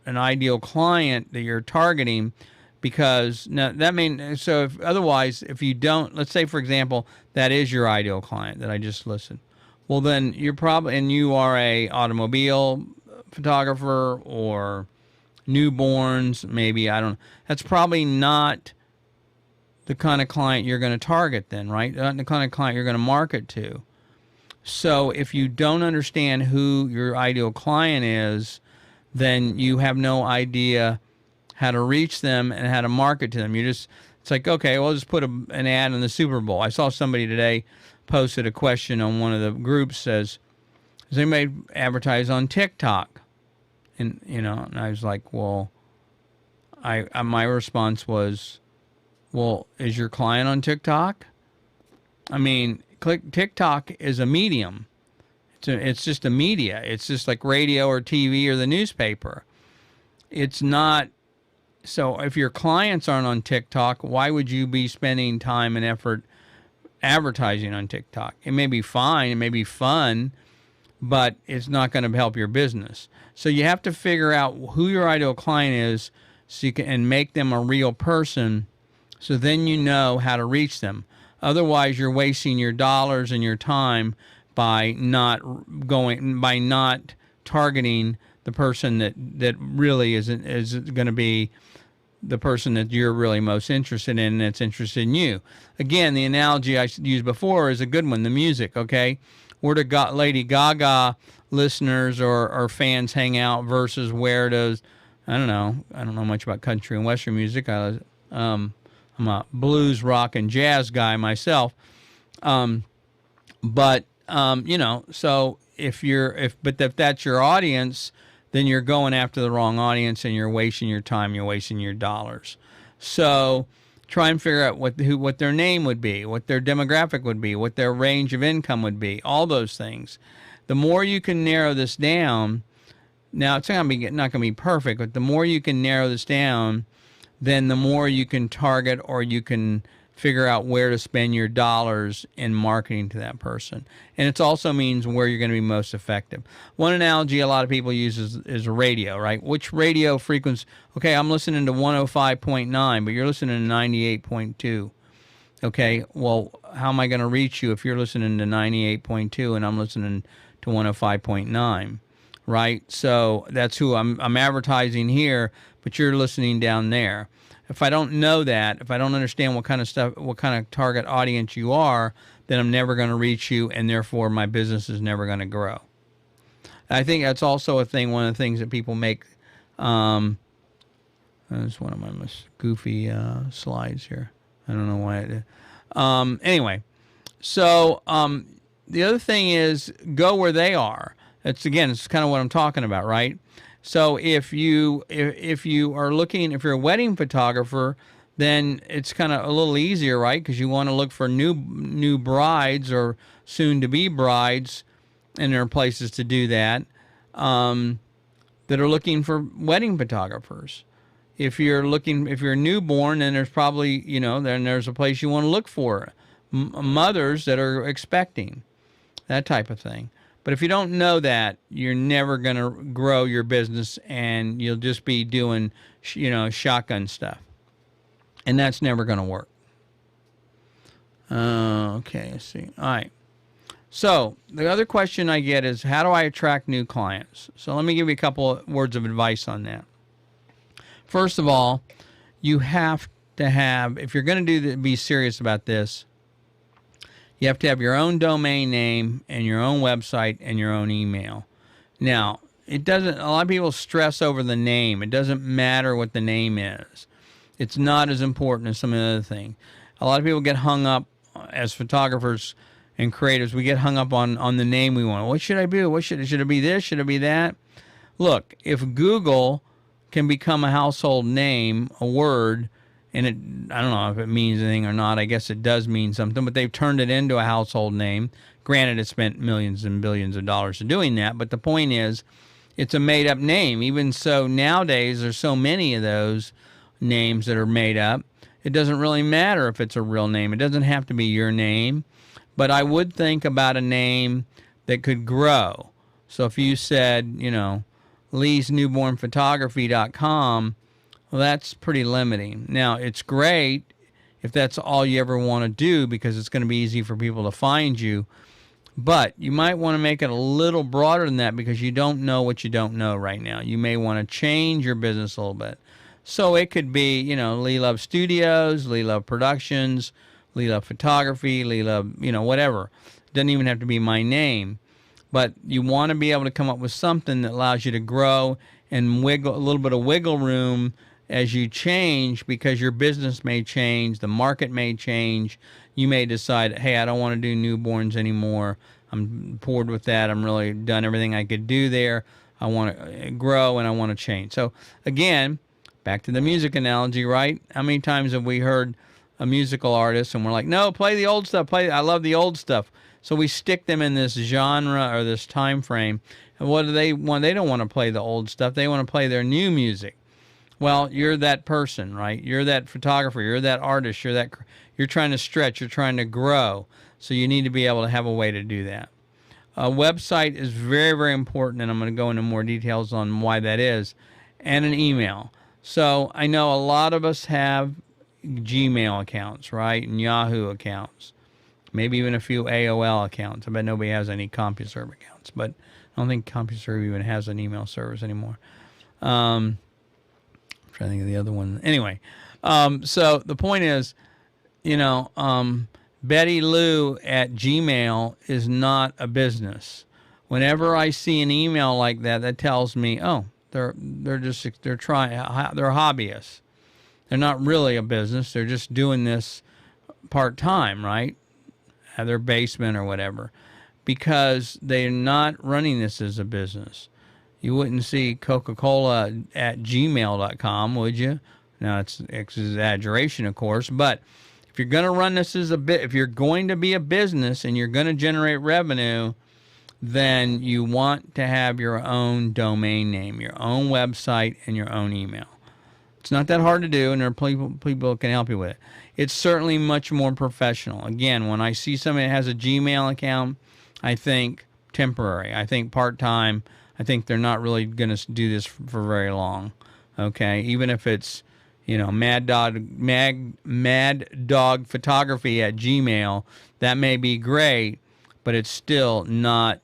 ideal client that you're targeting, because now that means, so if you don't, let's say, for example, that is your ideal client that I just listed. Well, then you are a automobile photographer or newborns, maybe, I don't know. That's probably not the kind of client you're going to target then, right? Not the kind of client you're going to market to. So if you don't understand who your ideal client is, then you have no idea how to reach them and how to market to them. It's like, okay, well, I'll just put an ad in the Super Bowl. I saw somebody today posted a question on one of the groups, says, "Does anybody advertise on TikTok?" And, and I was like, well, my response was, well, is your client on TikTok? I mean, TikTok is a medium. It's just a media. It's just like radio or TV or the newspaper. It's not. So if your clients aren't on TikTok, why would you be spending time and effort advertising on TikTok? It may be fine. It may be fun, but it's not going to help your business. So you have to figure out who your ideal client is, so you can, and make them a real person, So then you know how to reach them. Otherwise, you're wasting your dollars and your time by not targeting the person that really is going to be the person that you're really most interested in and that's interested in you. Again, the analogy I used before is a good one, the music, okay? Where do Lady Gaga listeners or fans hang out versus where does, I don't know much about country and western music. I'm a blues, rock, and jazz guy myself. So if that's your audience, then you're going after the wrong audience and you're wasting your time, you're wasting your dollars. So try and figure out what their name would be, what their demographic would be, what their range of income would be, all those things. The more you can narrow this down, now it's not going to be perfect, but the more you can narrow this down, then the more you can target or you can figure out where to spend your dollars in marketing to that person. And it also means where you're going to be most effective. One analogy a lot of people use is radio, right? Which radio frequency? Okay, I'm listening to 105.9, but you're listening to 98.2. Okay, well, how am I going to reach you if you're listening to 98.2 and I'm listening to 105.9, right? So that's who I'm advertising here, but you're listening down there. If I don't know that, if I don't understand what kind of target audience you are, then I'm never going to reach you, and therefore my business is never going to grow. I think that's also one of the things that people make. That's one of my most goofy slides here. I don't know why I did. Anyway, so the other thing is go where they are. It's kind of what I'm talking about, right? So if you're a wedding photographer, then it's kind of a little easier, right? Because you want to look for new brides or soon-to-be brides, and there are places to do that that are looking for wedding photographers. If you're a newborn, then there's probably then there's a place you want to look for mothers that are expecting, that type of thing. But if you don't know that, you're never going to grow your business, and you'll just be doing, shotgun stuff. And that's never going to work. Okay, let's see. All right. So the other question I get is, how do I attract new clients? So let me give you a couple of words of advice on that. First of all, you have to have, if you're going to be serious about this, you have to have your own domain name and your own website and your own email. Now, a lot of people stress over the name. It doesn't matter what the name is. It's not as important as some of the other things. A lot of people get hung up as photographers and creatives. We get hung up on the name we want. What should I do? Should it be this? Should it be that? Look, if Google can become a household name, a word, and I don't know if it means anything or not. I guess it does mean something, but they've turned it into a household name. Granted, it spent millions and billions of dollars in doing that, but the point is, it's a made-up name. Even so, nowadays, there's so many of those names that are made up. It doesn't really matter if it's a real name. It doesn't have to be your name, but I would think about a name that could grow. So if you said, leesnewbornphotography.com, well, that's pretty limiting. Now, it's great if that's all you ever want to do because it's going to be easy for people to find you. But you might want to make it a little broader than that because you don't know what you don't know right now. You may want to change your business a little bit. So it could be, Lee Love Studios, Lee Love Productions, Lee Love Photography, Lee Love, whatever. It doesn't even have to be my name. But you want to be able to come up with something that allows you to grow and wiggle, a little bit of wiggle room as you change, because your business may change, the market may change. You may decide, hey, I don't want to do newborns anymore. I'm bored with that. I'm really done everything I could do there. I want to grow and I want to change. So again, back to the music analogy, right? How many times have we heard a musical artist and we're like, no, play the old stuff. I love the old stuff. So we stick them in this genre or this time frame. And what do they want? They don't want to play the old stuff. They want to play their new music. Well, you're that person, right? You're that photographer. You're that artist. You're trying to stretch. You're trying to grow. So you need to be able to have a way to do that. A website is very, very important, and I'm going to go into more details on why that is, and an email. So I know a lot of us have Gmail accounts, right, and Yahoo accounts, maybe even a few AOL accounts. I bet nobody has any CompuServe accounts, but I don't think CompuServe even has an email service anymore. I'm trying to think of the other one. Anyway, so the point is, Betty Lou at Gmail is not a business. Whenever I see an email like that, that tells me, oh, they're hobbyists. They're not really a business. They're just doing this part time, right? At their basement or whatever, because they're not running this as a business. You wouldn't see Coca-Cola at gmail.com, would you? Now, it's exaggeration, of course, but if you're going to run this as if you're going to be a business and you're going to generate revenue, then you want to have your own domain name, your own website, and your own email. It's not that hard to do, and there are people who can help you with it. It's certainly much more professional. Again, when I see somebody that has a Gmail account, I think temporary. I think part-time. I think they're not really going to do this for very long. Okay, even if it's Mad Dog Photography at Gmail, that may be great, but it's still not.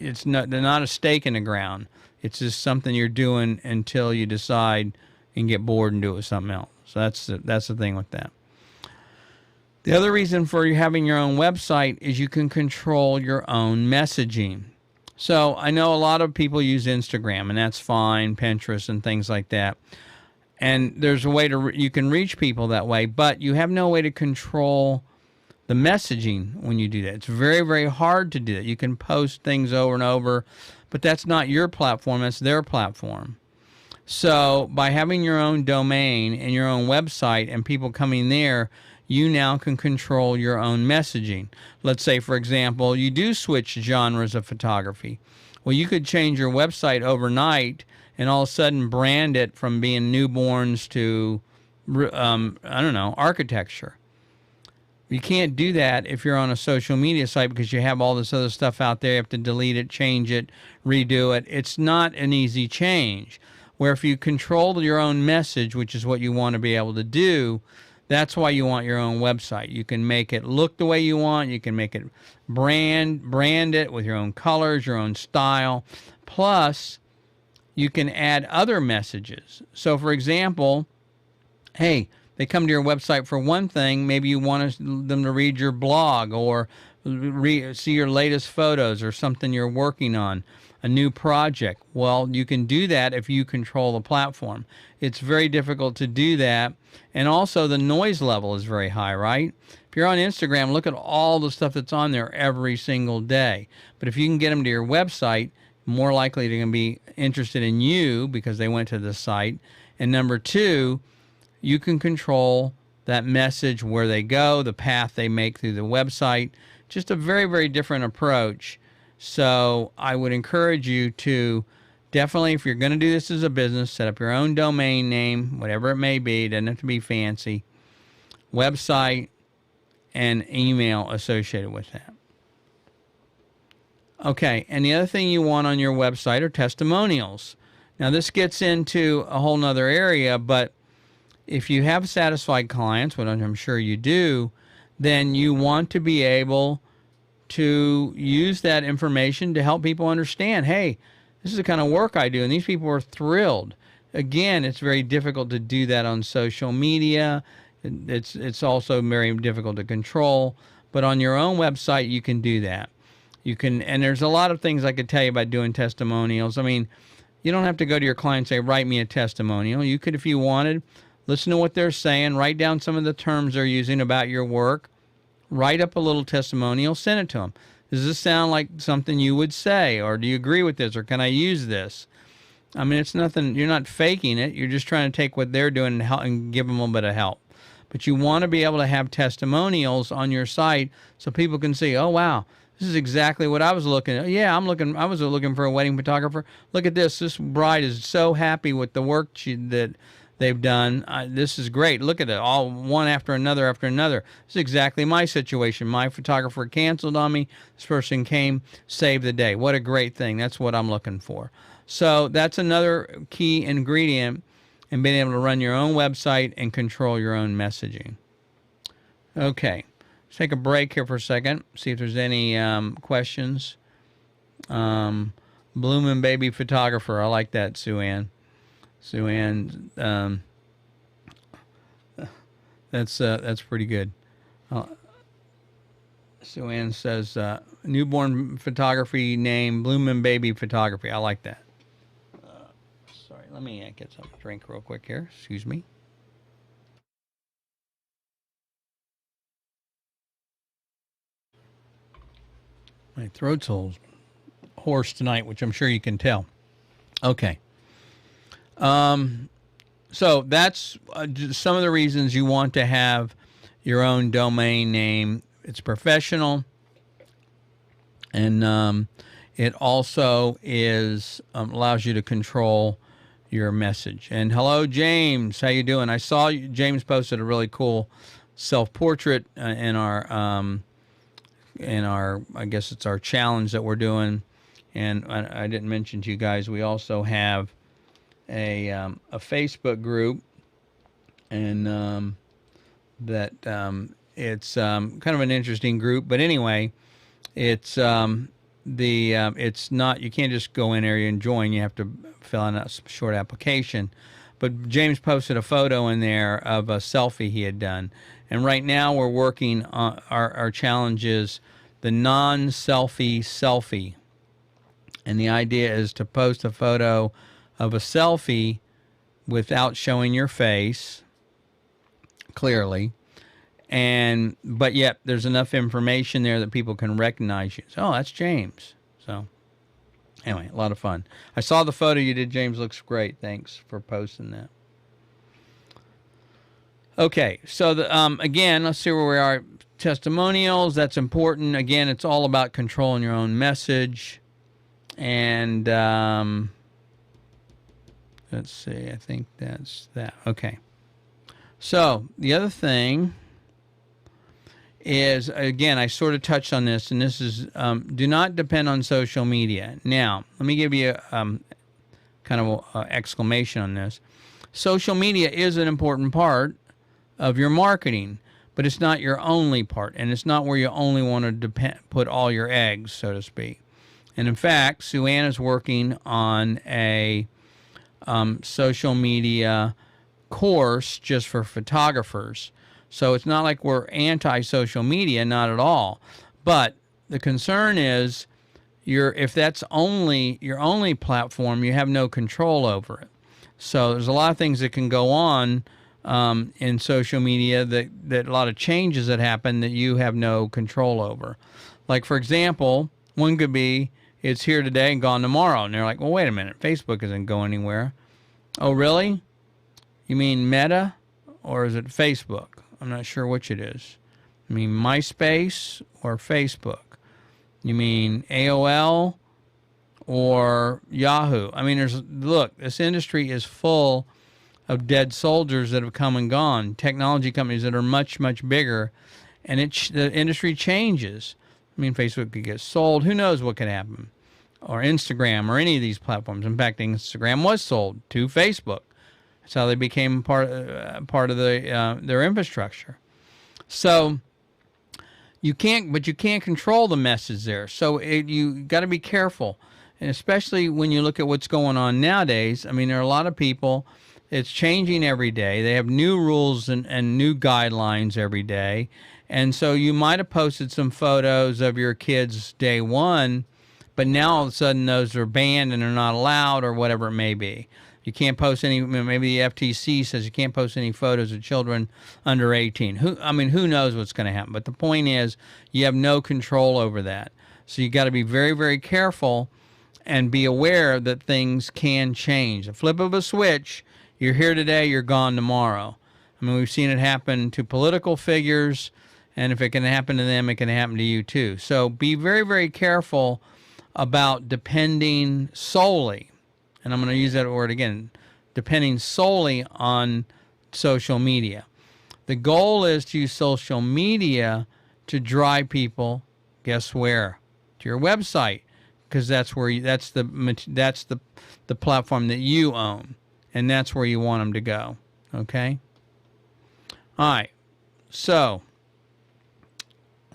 They're not a stake in the ground. It's just something you're doing until you decide and get bored and do it with something else. So that's the thing with that. The other reason for you having your own website is you can control your own messaging. So I know a lot of people use Instagram, and that's fine, Pinterest and things like that. And there's a way you can reach people that way, but you have no way to control the messaging when you do that. It's very, very hard to do that. You can post things over and over, but that's not your platform, that's their platform. So by having your own domain and your own website and people coming there, you now can control your own messaging. Let's say, for example, you do switch genres of photography. Well, you could change your website overnight and all of a sudden brand it from being newborns to, architecture. You can't do that if you're on a social media site because you have all this other stuff out there. You have to delete it, change it, redo it. It's not an easy change. Where if you control your own message, which is what you want to be able to do, that's why you want your own website. You can make it look the way you want. You can make it brand it with your own colors, your own style. Plus, you can add other messages. So, for example, hey, they come to your website for one thing. Maybe you want them to read your blog or see your latest photos or something you're working on, a new project. Well, you can do that if you control the platform. It's very difficult to do that. And also the noise level is very high, right? If you're on Instagram, look at all the stuff that's on there every single day. But if you can get them to your website, more likely they're going to be interested in you because they went to the site. And number two, you can control that message, where they go, the path they make through the website. Just a very, very different approach. So I would encourage you to definitely, if you're going to do this as a business, set up your own domain name, whatever it may be. It doesn't have to be fancy. Website and email associated with that. Okay, and the other thing you want on your website are testimonials. Now this gets into a whole nother area, but if you have satisfied clients, which I'm sure you do, then you want to be able to use that information to help people understand, hey, this is the kind of work I do, and these people are thrilled. Again, it's very difficult to do that on social media. It's also very difficult to control, but on your own website, you can do that. You can, and there's a lot of things I could tell you about doing testimonials. I mean, you don't have to go to your client and say, write me a testimonial. You could, if you wanted, listen to what they're saying, write down some of the terms they're using about your work, write up a little testimonial, send it to them. Does this sound like something you would say, or do you agree with this, or can I use this? I mean, it's nothing, you're not faking it. You're just trying to take what they're doing and help and give them a little bit of help. But you want to be able to have testimonials on your site so people can see, oh, wow, this is exactly what I was looking at. Yeah, I was looking for a wedding photographer. Look at this. This bride is so happy with the work that they've done. This is great. Look at it, all one after another after another. This is exactly my situation. My photographer canceled on me. This person came, saved the day. What a great thing. That's what I'm looking for. So that's another key ingredient. and being able to run your own website and control your own messaging. Okay, let's take a break here for a second, see if there's any questions. Bloomin' Baby Photographer, I like that, Sue Ann. Sue Ann, that's pretty good. Sue Ann says, newborn photography name, Bloomin' Baby Photography. I like that. Sorry, let me get some drink real quick here. Excuse me. My throat's a little hoarse tonight, which I'm sure you can tell. Okay. So that's just some of the reasons you want to have your own domain name. It's professional, and it also is allows you to control your message. And hello, James. How you doing? I saw James posted a really cool self-portrait in our I guess it's our challenge that we're doing. And I didn't mention to you guys, we also have a Facebook group, and it's kind of an interesting group. But anyway, it's it's not, you can't just go in there and join. You have to fill out a short application. But James posted a photo in there of a selfie he had done. And right now we're working on our challenge is the non-selfie selfie. And the idea is to post a photo of a selfie without showing your face clearly, but yet there's enough information there that people can recognize you. So, oh, that's James. So anyway, a lot of fun. I saw the photo you did, James. Looks great. Thanks for posting that. Okay, so again, let's see where we are. Testimonials, that's important. Again, it's all about controlling your own message. And let's see, I think that's that. Okay. So the other thing is, again, I sort of touched on this, and this is do not depend on social media. Now, let me give you a kind of an exclamation on this. Social media is an important part of your marketing, but it's not your only part, and it's not where you only want to put all your eggs, so to speak. And in fact, Sue Ann is working on a social media course just for photographers. So it's not like we're anti-social media, not at all. But the concern is if that's your only platform, you have no control over it. So there's a lot of things that can go on in social media that a lot of changes that happen that you have no control over. Like, for example, one could be, it's here today and gone tomorrow. And they're like, well, wait a minute, Facebook isn't going anywhere. Oh, really? You mean Meta, or is it Facebook? I'm not sure which it is. You mean MySpace or Facebook? You mean AOL or Yahoo? I mean, look, this industry is full of dead soldiers that have come and gone, technology companies that are much, much bigger, and the industry changes. I mean, Facebook could get sold. Who knows what could happen? Or Instagram or any of these platforms. In fact, Instagram was sold to Facebook. That's how they became part of their infrastructure. So you can't control the message there. So you got to be careful, and especially when you look at what's going on nowadays. I mean, there are a lot of people. It's changing every day. They have new rules and new guidelines every day. And so you might have posted some photos of your kids day one, but now all of a sudden those are banned and they're not allowed, or whatever it may be. You can't post any, maybe the FTC says you can't post any photos of children under 18. Who knows what's going to happen? But the point is, you have no control over that. So you got to be very, very careful and be aware that things can change. A flip of a switch, you're here today, you're gone tomorrow. I mean, we've seen it happen to political figures, and if it can happen to them, it can happen to you too. So be very, very careful about depending solely, and I'm going to use that word again, depending solely on social media. The goal is to use social media to drive people, guess where? To your website, because that's the platform that you own. and that's where you want them to go. Okay? All right. So,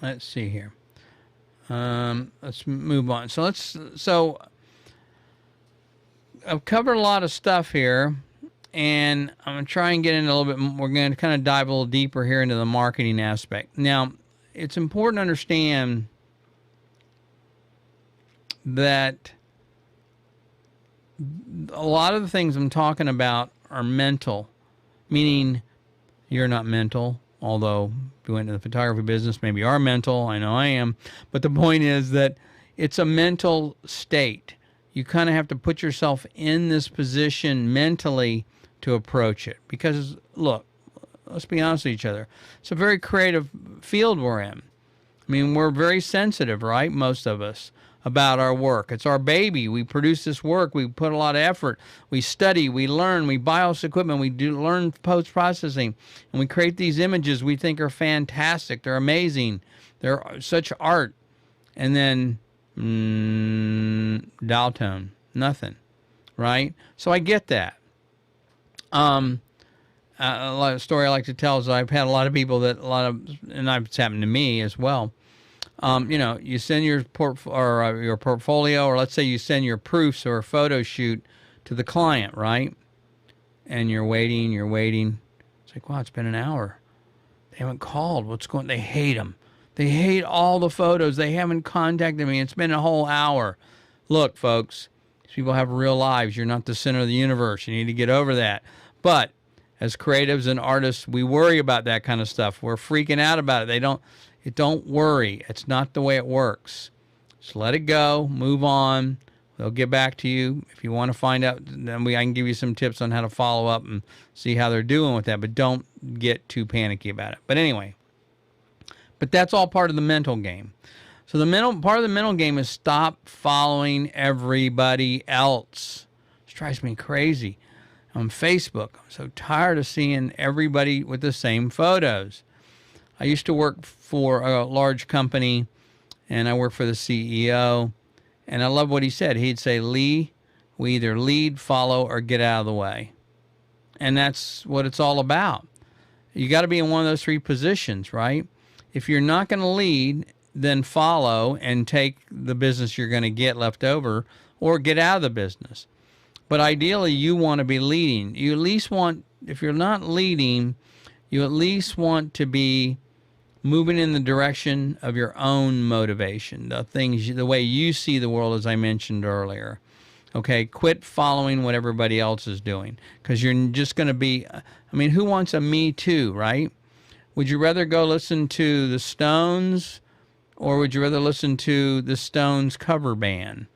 let's see here. Let's move on. So I've covered a lot of stuff here, and I'm going to try and get into a little bit. We're going to kind of dive a little deeper here into the marketing aspect. Now, it's important to understand that a lot of the things I'm talking about are mental, meaning you're not mental, although if you went into the photography business, maybe you are mental. I know I am. But the point is that it's a mental state. You kind of have to put yourself in this position mentally to approach it. Because, look, let's be honest with each other. It's a very creative field we're in. I mean, we're very sensitive, right? Most of us, about our work. It's our baby. We produce this work. We put a lot of effort. We study. We learn. We buy all this equipment. We learn post-processing. And we create these images we think are fantastic. They're amazing. They're such art. And then, dial tone. Nothing. Right? So I get that. A lot of story I like to tell is I've had a lot of people and it's happened to me as well. You send your portfolio, or let's say you send your proofs or a photo shoot to the client, right? And you're waiting. It's like, wow, it's been an hour. They haven't called. What's going on? They hate them. They hate all the photos. They haven't contacted me. It's been a whole hour. Look, folks, these people have real lives. You're not the center of the universe. You need to get over that. But as creatives and artists, we worry about that kind of stuff. We're freaking out about it. Don't worry. It's not the way it works. Just let it go. Move on. They'll get back to you. If you want to find out, then I can give you some tips on how to follow up and see how they're doing with that. But don't get too panicky about it. But anyway, that's all part of the mental game. So part of the mental game is stop following everybody else. This drives me crazy. On Facebook, I'm so tired of seeing everybody with the same photos. I used to work for a large company, and I worked for the CEO, and I love what he said. He'd say, Lee, we either lead, follow, or get out of the way. And that's what it's all about. You got to be in one of those three positions, right? If you're not going to lead, then follow and take the business you're going to get left over, or get out of the business. But ideally, you want to be leading. You at least want, if you're not leading, you at least want to be moving in the direction of your own motivation, the way you see the world, as I mentioned earlier. Okay, quit following what everybody else is doing, because you're just going to be, who wants a me too, right? Would you rather go listen to the Stones, or would you rather listen to the Stones cover band?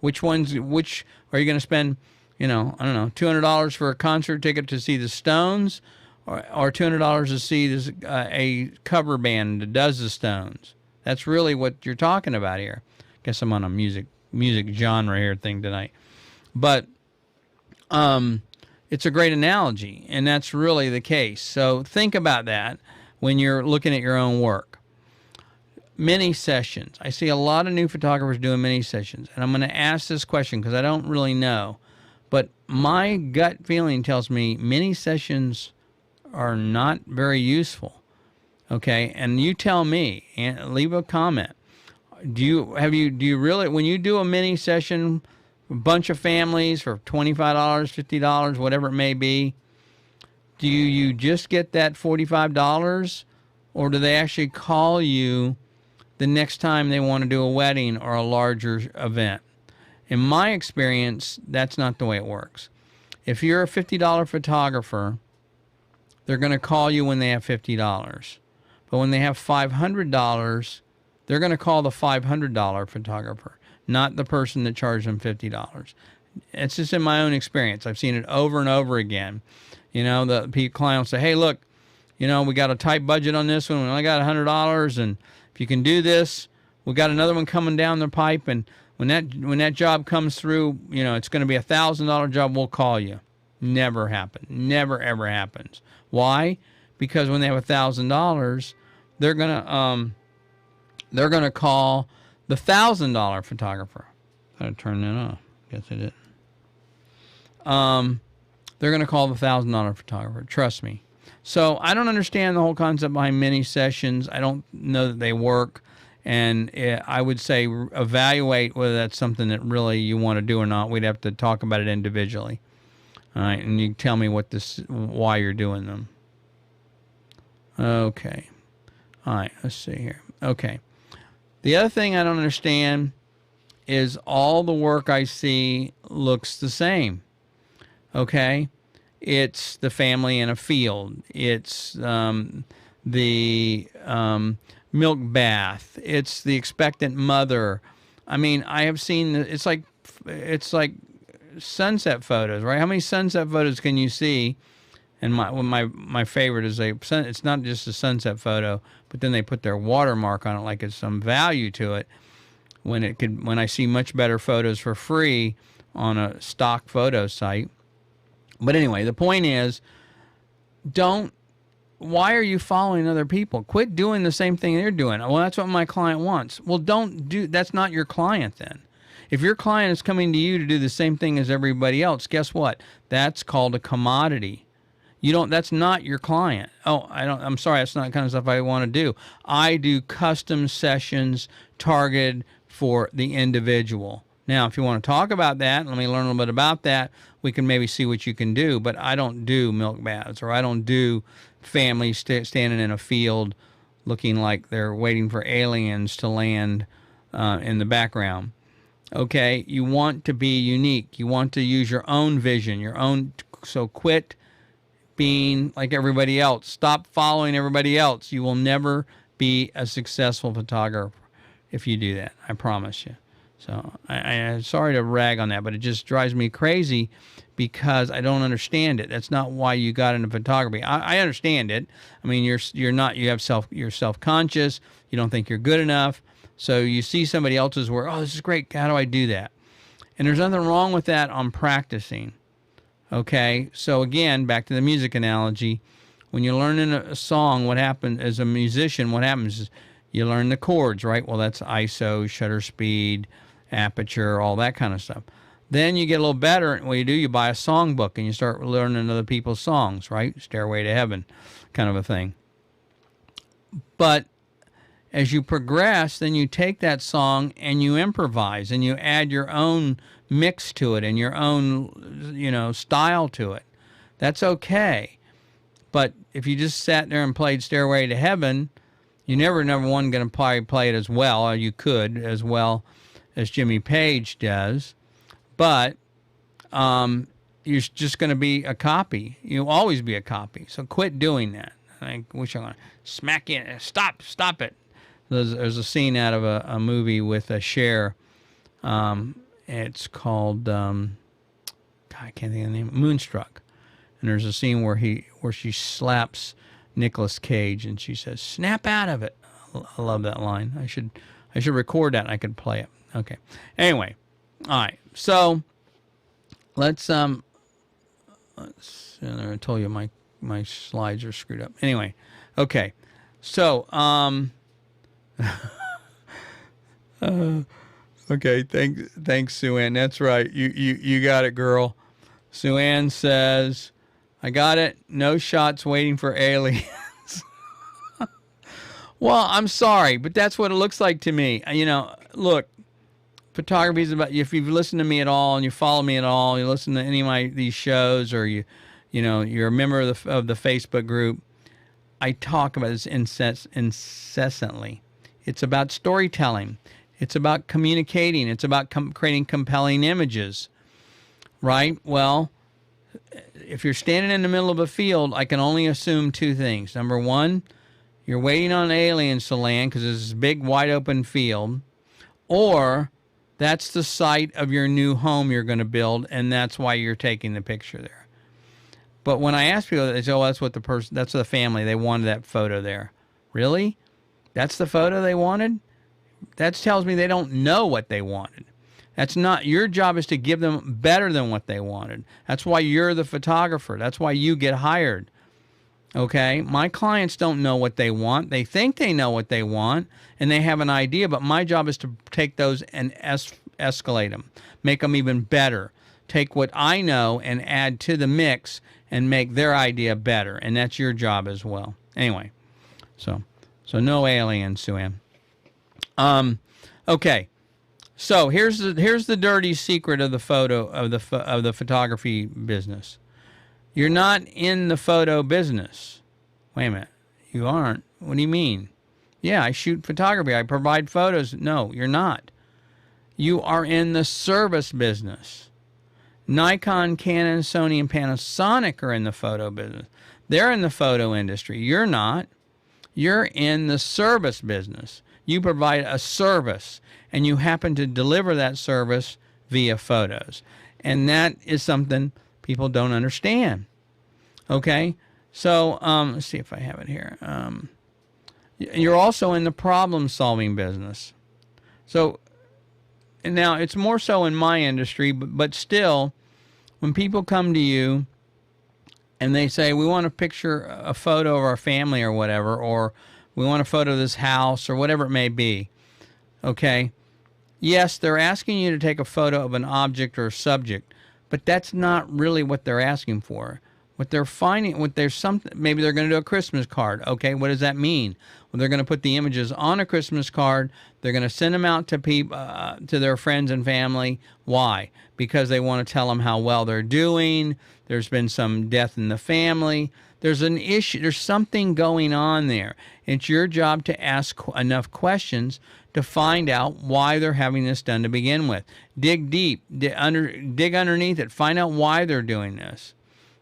Which are you going to spend, $200 for a concert ticket to see the Stones, or $200 to see a cover band that does the Stones? That's really what you're talking about here. Guess I'm on a music genre here thing tonight. But it's a great analogy, and that's really the case. So think about that when you're looking at your own work. Mini sessions. I see a lot of new photographers doing mini sessions, and I'm going to ask this question because I don't really know. But my gut feeling tells me mini sessions are not very useful. Okay, and you tell me, and leave a comment. Do you really, when you do a mini session, a bunch of families for $25, $50, whatever it may be, do you just get that $45, or do they actually call you the next time they want to do a wedding or a larger event? In my experience, that's not the way it works. If you're a $50 photographer, they're going to call you when they have $50. But when they have $500, they're going to call the $500 photographer, not the person that charged them $50. It's just in my own experience. I've seen it over and over again. The client will say, hey, look, we got a tight budget on this one. We only got $100, and if you can do this, we got another one coming down the pipe, and when that job comes through, it's going to be $1,000 job, we'll call you. Never happen. Never, ever happens. Why? Because when they have $1,000, they're gonna call the $1,000 photographer. Gotta turn that off. Guess I did. they're going to call the $1,000 photographer. Trust me. So I don't understand the whole concept behind mini sessions. I don't know that they work. And I would say evaluate whether that's something that really you want to do or not. We'd have to talk about it individually. All right, and you tell me why you're doing them. Okay. All right, let's see here. Okay. The other thing I don't understand is all the work I see looks the same. Okay? It's the family in a field. It's the milk bath. It's the expectant mother. I mean, I have seen it's like sunset photos, right? How many sunset photos can you see? And my favorite is it's not just a sunset photo, but then they put their watermark on it like it's some value to it. When I see much better photos for free on a stock photo site. But anyway, the point is, why are you following other people? Quit doing the same thing they're doing. Well, that's what my client wants. Well, that's not your client then. If your client is coming to you to do the same thing as everybody else, guess what? That's called a commodity. That's not your client. Oh, I'm sorry, that's not the kind of stuff I want to do. I do custom sessions targeted for the individual. Now, if you want to talk about that, let me learn a little bit about that. We can maybe see what you can do, but I don't do milk baths, or I don't do families standing in a field looking like they're waiting for aliens to land in the background. Okay, you want to be unique. You want to use your own vision, so quit being like everybody else. Stop following everybody else. You will never be a successful photographer if you do that. I promise you. So I'm sorry to rag on that, but it just drives me crazy because I don't understand it. That's not why you got into photography. I understand it. I mean, you're self-conscious. You don't think you're good enough. So you see somebody else's work. Oh, this is great. How do I do that? And there's nothing wrong with that on practicing. Okay, so again, back to the music analogy. When you're learning a song, what happens as a musician, what happens is you learn the chords, right? Well, that's ISO, shutter speed, aperture, all that kind of stuff. Then you get a little better, and what you do, you buy a songbook and you start learning other people's songs, right? Stairway to Heaven kind of a thing. But as you progress, then you take that song and you improvise and you add your own mix to it and your own, style to it. That's okay. But if you just sat there and played Stairway to Heaven, you're never number one going to probably play it as well, or you could as well as Jimmy Page does. But you're just going to be a copy. You'll always be a copy. So quit doing that. I wish I'm going to smack you. Stop it. There's a scene out of a movie with Cher. It's called, God, I can't think of the name, Moonstruck. And there's a scene where she slaps Nicolas Cage and she says, "Snap out of it." I love that line. I should record that and I could play it. Okay. Anyway, all right. So let's I told you my slides are screwed up. Anyway, okay. So okay, thanks, Sue Ann. That's right. You got it, girl. Sue Ann says, "I got it. No shots waiting for aliens." Well, I'm sorry, but that's what it looks like to me. Look, photography is about, if you've listened to me at all and you follow me at all, you listen to any of these shows, or you're a member of the Facebook group, I talk about this incessantly. It's about storytelling. It's about communicating. It's about creating compelling images, right? Well, if you're standing in the middle of a field, I can only assume two things. Number one, you're waiting on aliens to land because there's this big wide open field, or that's the site of your new home you're going to build, and that's why you're taking the picture there. But when I ask people, they say, "Oh, that's the family. They wanted that photo there." Really? That's the photo they wanted? That tells me they don't know what they wanted. That's not your job. Is to give them better than what they wanted. That's why you're the photographer. That's why you get hired. Okay? My clients don't know what they want. They think they know what they want, and they have an idea, but my job is to take those and escalate them, make them even better, take what I know and add to the mix and make their idea better. And that's your job as well. Anyway, so no aliens, Sue Ann. Okay. So here's the dirty secret of the photography business. You're not in the photo business. Wait a minute. You aren't? What do you mean? Yeah, I shoot photography. I provide photos. No, you're not. You are in the service business. Nikon, Canon, Sony, and Panasonic are in the photo business. They're in the photo industry. You're not. You're in the service business. You provide a service, and you happen to deliver that service via photos. And that is something people don't understand. Okay? So let's see if I have it here. You're also in the problem-solving business. So and now it's more so in my industry, but still, when people come to you and they say, we want to picture a photo of our family or whatever, or we want a photo of this house or whatever it may be, okay? Yes, they're asking you to take a photo of an object or a subject, but that's not really what they're asking for. What they're finding, maybe they're going to do a Christmas card. Okay, what does that mean? Well, they're going to put the images on a Christmas card. They're going to send them out to people, to their friends and family. Why? Because they want to tell them how well they're doing. There's been some death in the family. There's an issue. There's something going on there. It's your job to ask enough questions to find out why they're having this done to begin with. Dig deep. Dig underneath it. Find out why they're doing this.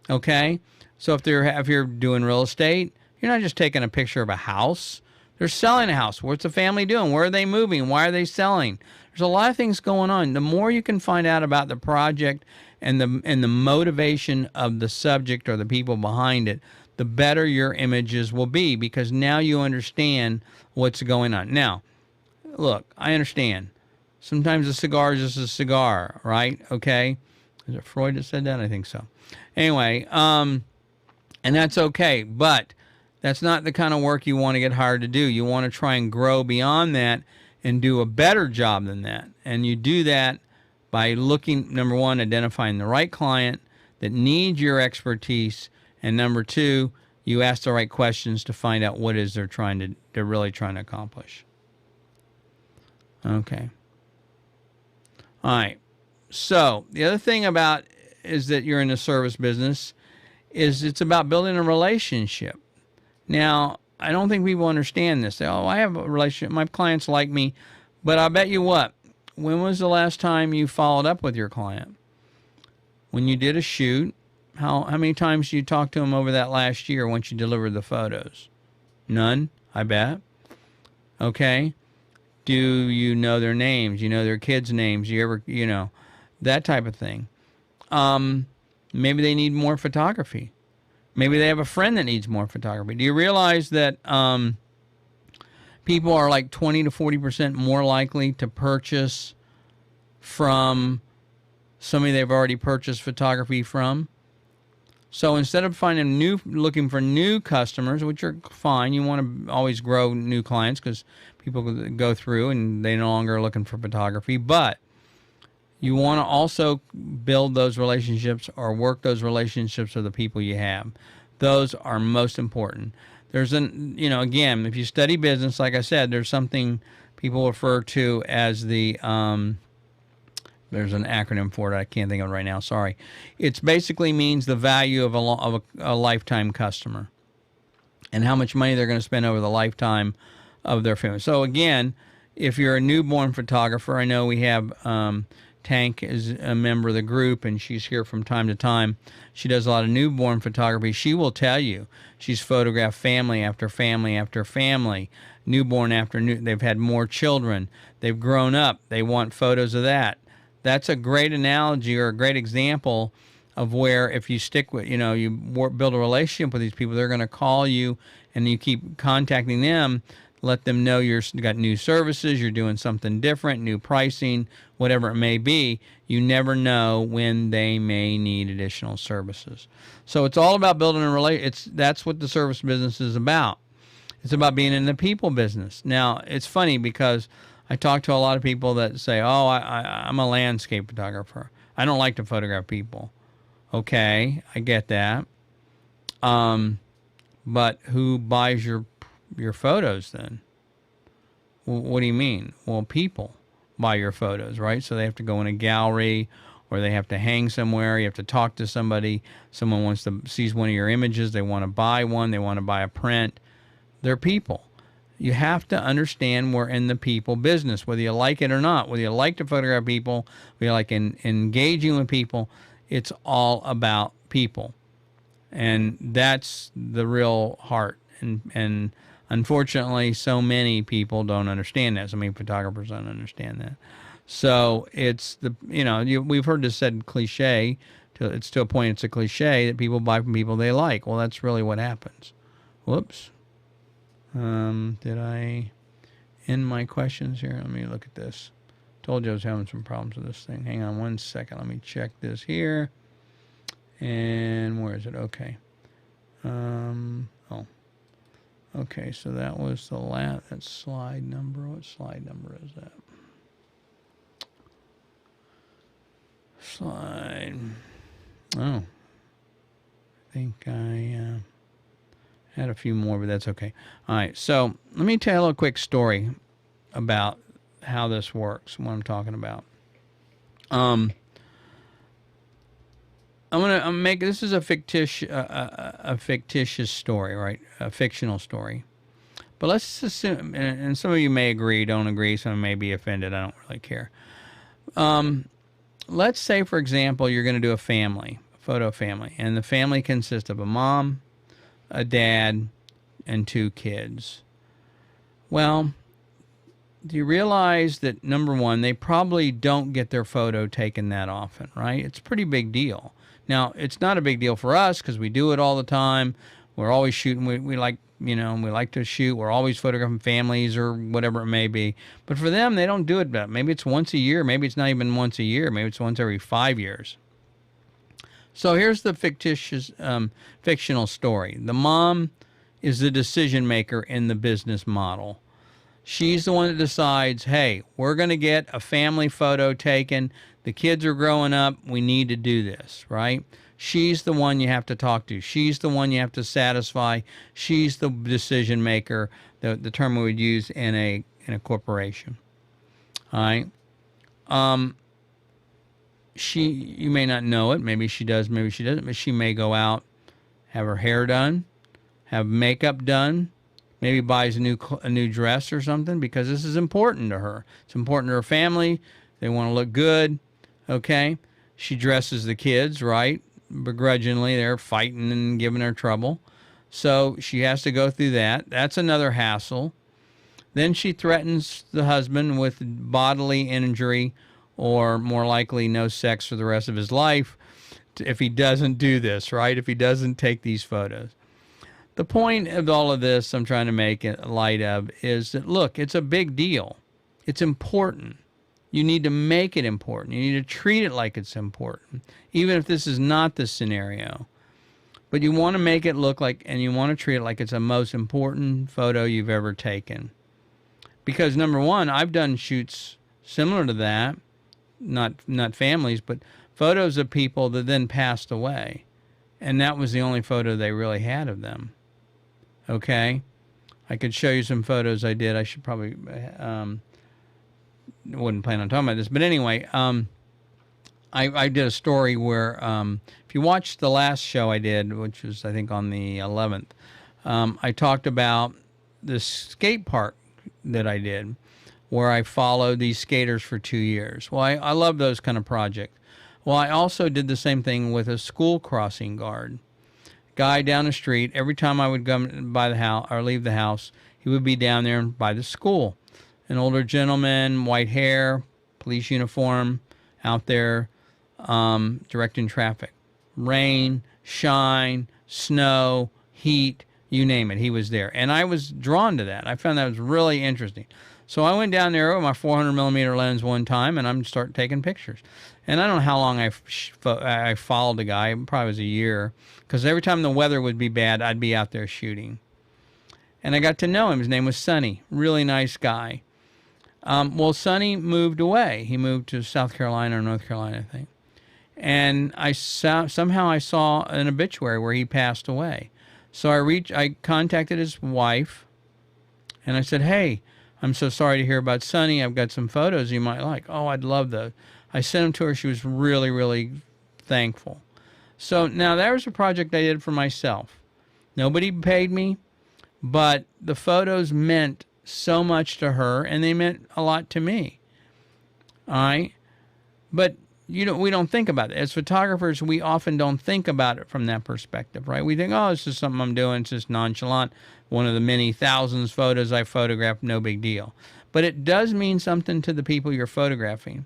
Okay? So if you're doing real estate, you're not just taking a picture of a house. They're selling a house. What's the family doing? Where are they moving? Why are they selling? There's a lot of things going on. The more you can find out about the project and the motivation of the subject or the people behind it, the better your images will be, because now you understand what's going on. Now, look, I understand. Sometimes a cigar is just a cigar, right? Okay? Is it Freud that said that? I think so. Anyway, and that's okay, but that's not the kind of work you want to get hired to do. You want to try and grow beyond that and do a better job than that. And you do that by looking, number one, identifying the right client that needs your expertise, and number two, you ask the right questions to find out what it is they're really trying to accomplish. Okay. All right. So the other thing about is that you're in the service business is it's about building a relationship. Now, I don't think people understand this. They, I have a relationship. My clients like me. But I bet you what? When was the last time you followed up with your client? When you did a shoot, how many times did you talk to them over that last year once you delivered the photos? None, I bet. Okay. Do you know their names? You know their kids' names? You ever, that type of thing. Maybe they need more photography. Maybe they have a friend that needs more photography. Do you realize that people are like 20 to 40% more likely to purchase from somebody they've already purchased photography from? So instead of looking for new customers, which are fine, you want to always grow new clients because people go through and they no longer are looking for photography, but you want to also build those relationships or work those relationships with the people you have. Those are most important. There's again, if you study business, like I said, there's something people refer to as the, there's an acronym for it. I can't think of it right now. Sorry. It basically means the value of a lifetime customer and how much money they're going to spend over the lifetime of their family. So again, if you're a newborn photographer, I know we have, Tank is a member of the group, and she's here from time to time. She does a lot of newborn photography. She will tell you she's photographed family after family after family, newborn after they've had more children. They've grown up. They want photos of that. That's a great analogy or a great example of where if you stick with, you build a relationship with these people, they're going to call you and you keep contacting them. Let them know you got new services, you're doing something different, new pricing, whatever it may be. You never know when they may need additional services. So it's all about building a relationship. That's what the service business is about. It's about being in the people business. Now, it's funny because I talk to a lot of people that say, I'm a landscape photographer. I don't like to photograph people. Okay, I get that. But who buys your photos then? Well, what do you mean? Well, people buy your photos, right? So they have to go in a gallery, or they have to hang somewhere. You have to talk to somebody. Someone sees one of your images. They want to buy one. They want to buy a print. They're people. You have to understand we're in the people business, whether you like it or not. Whether you like to photograph people, whether you like engaging with people, it's all about people. And that's the real heart. And unfortunately, so many people don't understand that. So many photographers don't understand that. So it's we've heard this said cliche. It's to a point it's a cliche that people buy from people they like. Well, that's really what happens. Whoops. Did I end my questions here? Let me look at this. Told you I was having some problems with this thing. Hang on one second. Let me check this here. And where is it? Okay. Okay, so that was the that slide number. What slide number is that? Slide. Oh. I think I had a few more, but that's okay. All right, so let me tell a quick story about how this works, what I'm talking about. I'm gonna make this is a fictitious story, right? A fictional story. But let's assume, and some of you may agree, don't agree, some may be offended. I don't really care. Let's say, for example, you're going to do a photo family, and the family consists of a mom, a dad, and 2 kids. Well, do you realize that, number one, they probably don't get their photo taken that often, right? It's a pretty big deal. Now, it's not a big deal for us because we do it all the time. We're always shooting. We like to shoot. We're always photographing families or whatever it may be. But for them, they don't do it. Maybe it's once a year. Maybe it's not even once a year. Maybe it's once every 5 years. So here's the fictional story. The mom is the decision maker in the business model. She's the one that decides, hey, we're going to get a family photo taken. The kids are growing up. We need to do this, right? She's the one you have to talk to. She's the one you have to satisfy. She's the decision maker, the term we would use in a corporation. All right. You may not know it. Maybe she does, maybe she doesn't. But she may go out, have her hair done, have makeup done, maybe buys a new dress or something because this is important to her. It's important to her family. They want to look good. Okay. She dresses the kids, right? Begrudgingly, they're fighting and giving her trouble. So she has to go through that. That's another hassle. Then she threatens the husband with bodily injury or more likely no sex for the rest of his life if he doesn't do this, right? If he doesn't take these photos. The point of all of this I'm trying to make light of is that, look, it's a big deal. It's important. You need to make it important. You need to treat it like it's important, even if this is not the scenario. But you want to make it look like, and you want to treat it like it's the most important photo you've ever taken. Because number one, I've done shoots similar to that, not families, but photos of people that then passed away. And that was the only photo they really had of them. Okay? I could show you some photos I did. I should probably... wouldn't plan on talking about this, but anyway, I did a story where if you watch the last show I did, which was I think on the 11th, I talked about the skate park that I did, where I followed these skaters for 2 years. Well, I love those kind of projects. Well, I also did the same thing with a school crossing guard. Guy down the street, every time I would go by the house or leave the house, he would be down there by the school. An older gentleman, white hair, police uniform, out there directing traffic. Rain, shine, snow, heat, you name it, he was there. And I was drawn to that. I found that was really interesting. So I went down there with my 400 millimeter lens one time, and I'm starting taking pictures. And I don't know how long I followed the guy. It probably was a year. Because every time the weather would be bad, I'd be out there shooting. And I got to know him. His name was Sonny. Really nice guy. Well, Sonny moved away. He moved to South Carolina or North Carolina, I think. and somehow I saw an obituary where he passed away. So I contacted his wife, and I said, "Hey, I'm so sorry to hear about Sonny. I've got some photos you might like." "Oh, I'd love those." I sent them to her. She was really, really thankful. So now that was a project I did for myself. Nobody paid me, but the photos meant so much to her, and they meant a lot to me. All right? But we don't think about it. As photographers, we often don't think about it from that perspective, right? We think, oh, it's just something I'm doing. It's just nonchalant. One of the many thousands photos I photographed, no big deal. But it does mean something to the people you're photographing.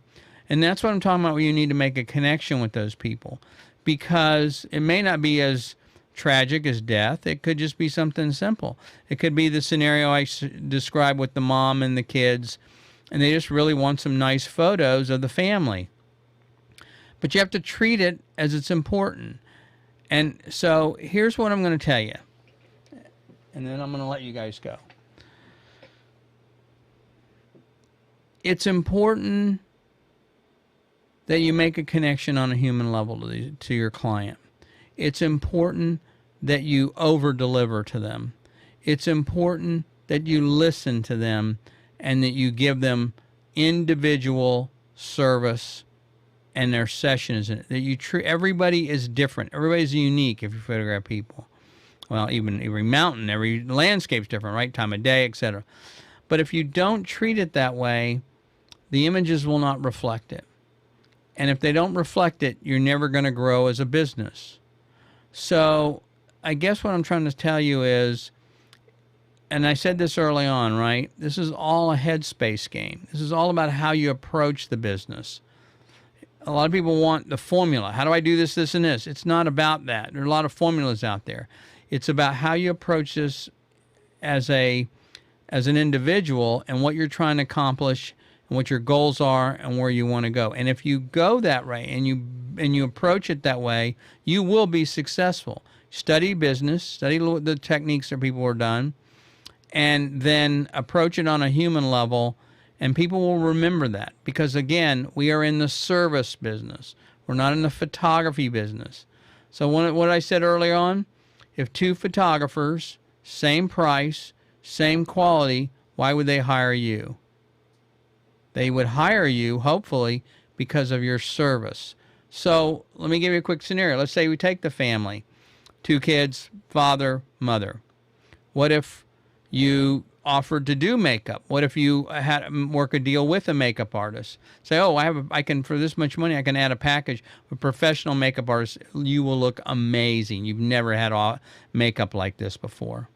And that's what I'm talking about, where you need to make a connection with those people. Because it may not be as tragic as death. It could just be something simple. It could be the scenario I described with the mom and the kids, and they just really want some nice photos of the family. But you have to treat it as it's important. And so here's what I'm going to tell you. And then I'm going to let you guys go. It's important that you make a connection on a human level to your client. It's important that you over-deliver to them. It's important that you listen to them and that you give them individual service, and their session is that you treat everybody is different. Everybody's unique if you photograph people. Well, even every mountain, every landscape's different, right? Time of day, etc. But if you don't treat it that way, the images will not reflect it. And if they don't reflect it, you're never going to grow as a business. So I guess what I'm trying to tell you is, and I said this early on, right? This is all a headspace game. This is all about how you approach the business. A lot of people want the formula. How do I do this, this, and this? It's not about that. There are a lot of formulas out there. It's about how you approach this as an individual and what you're trying to accomplish and what your goals are and where you want to go. And if you go that way and you approach it that way, you will be successful. Study business, study the techniques that people are done, and then approach it on a human level. And people will remember that because, again, we are in the service business. We're not in the photography business. So what I said earlier on, if two photographers, same price, same quality, why would they hire you? They would hire you, hopefully, because of your service. So let me give you a quick scenario. Let's say we take the family, 2 kids, father, mother. What if you offered to do makeup? What if you had work a deal with a makeup artist? Say, oh, I can for this much money, I can add a package with professional makeup artists. You will look amazing. You've never had makeup like this before.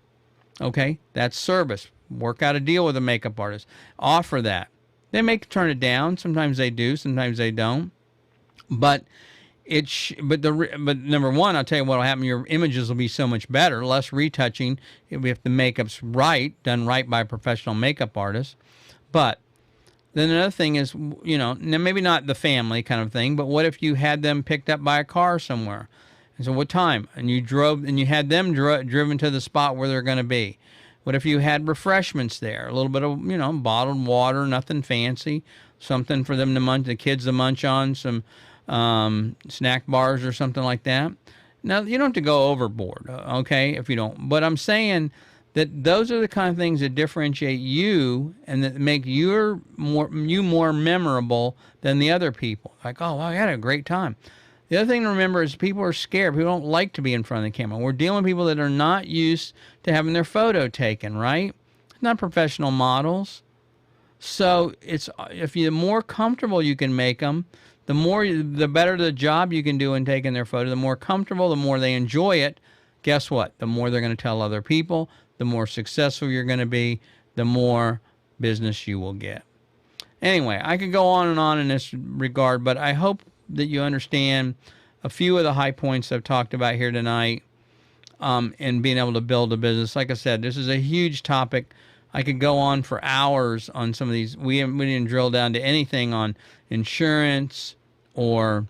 Okay, that's service. Work out a deal with a makeup artist. Offer that. They may turn it down. Sometimes they do. Sometimes they don't. But number one, I'll tell you what will happen. Your images will be so much better, less retouching if the makeup's right, done right by a professional makeup artist. But then another thing is, maybe not the family kind of thing, but what if you had them picked up by a car somewhere? And so what time? And you drove, and you had them driven to the spot where they're going to be. What if you had refreshments there? A little bit of, bottled water, nothing fancy, something for them to munch, the kids to munch on, some snack bars or something like that. Now, you don't have to go overboard, okay, if you don't. But I'm saying that those are the kind of things that differentiate you and that make you more memorable than the other people. Like, oh, wow, I had a great time. The other thing to remember is people are scared. People don't like to be in front of the camera. We're dealing with people that are not used to having their photo taken, right? Not professional models. So if the more comfortable you can make them, the better the job you can do in taking their photo. The more comfortable, the more they enjoy it. Guess what? The more they're going to tell other people, the more successful you're going to be, the more business you will get. Anyway, I could go on and on in this regard, but I hope that you understand a few of the high points I've talked about here tonight and being able to build a business. Like I said, this is a huge topic. I could go on for hours on some of these. We didn't drill down to anything on insurance or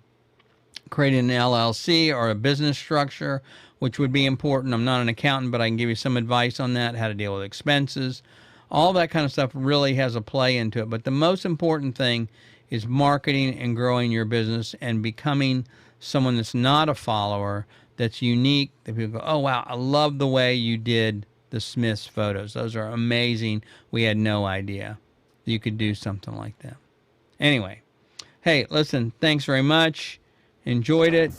creating an LLC or a business structure, which would be important. I'm not an accountant, but I can give you some advice on that, how to deal with expenses. All that kind of stuff really has a play into it. But the most important thing is marketing and growing your business and becoming someone that's not a follower, that's unique, that people go, oh, wow, I love the way you did the Smiths photos. Those are amazing. We had no idea you could do something like that. Anyway, hey, listen, thanks very much. Enjoyed it.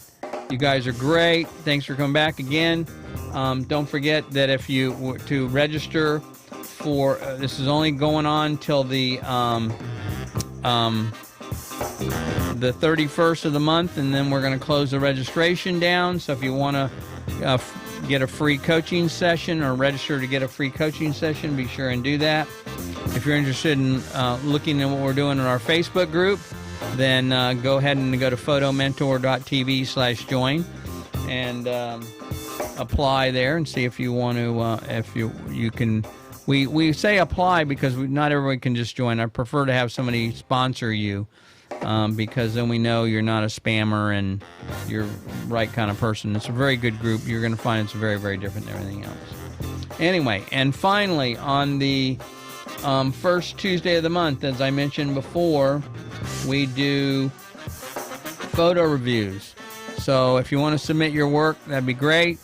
You guys are great. Thanks for coming back again. Don't forget that if you were to register for, this is only going on till the 31st of the month, and then we're going to close the registration down. So if you want to get a free coaching session or register to get a free coaching session, be sure and do that. If you're interested in looking at what we're doing in our Facebook group, then go ahead and go to photomentor.tv/join and apply there and see if you want to, if you can. We say apply because not everyone can just join. I prefer to have somebody sponsor you because then we know you're not a spammer and you're the right kind of person. It's a very good group. You're going to find it's very, very different than everything else. Anyway, and finally, on the first Tuesday of the month, as I mentioned before, we do photo reviews. So if you want to submit your work, that'd be great.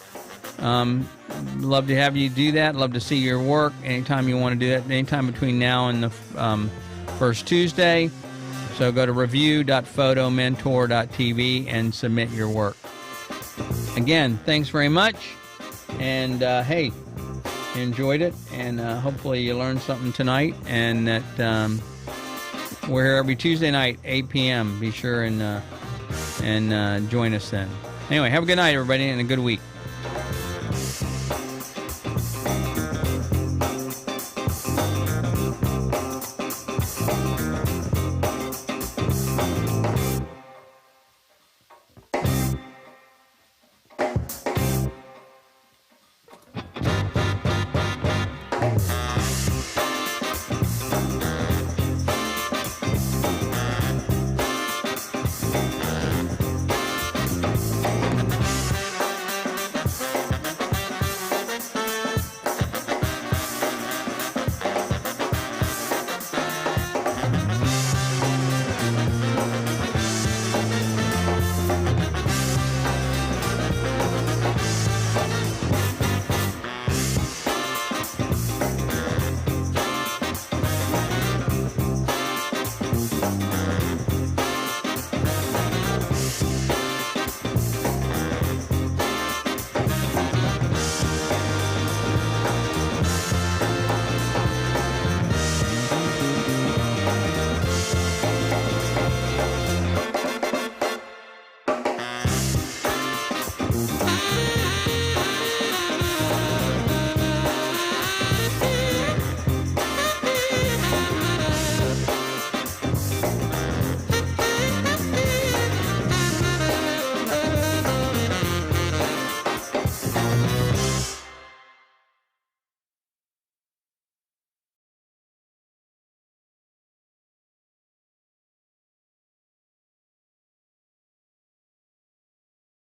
Love to have you do that. Love to see your work anytime you want to do that, anytime between now and the first Tuesday. So go to review.photomentor.tv and submit your work. Again, thanks very much. And hey, enjoyed it. And hopefully you learned something tonight. And that we're here every Tuesday night, 8 p.m. Be sure and join us then. Anyway, have a good night, everybody, and a good week.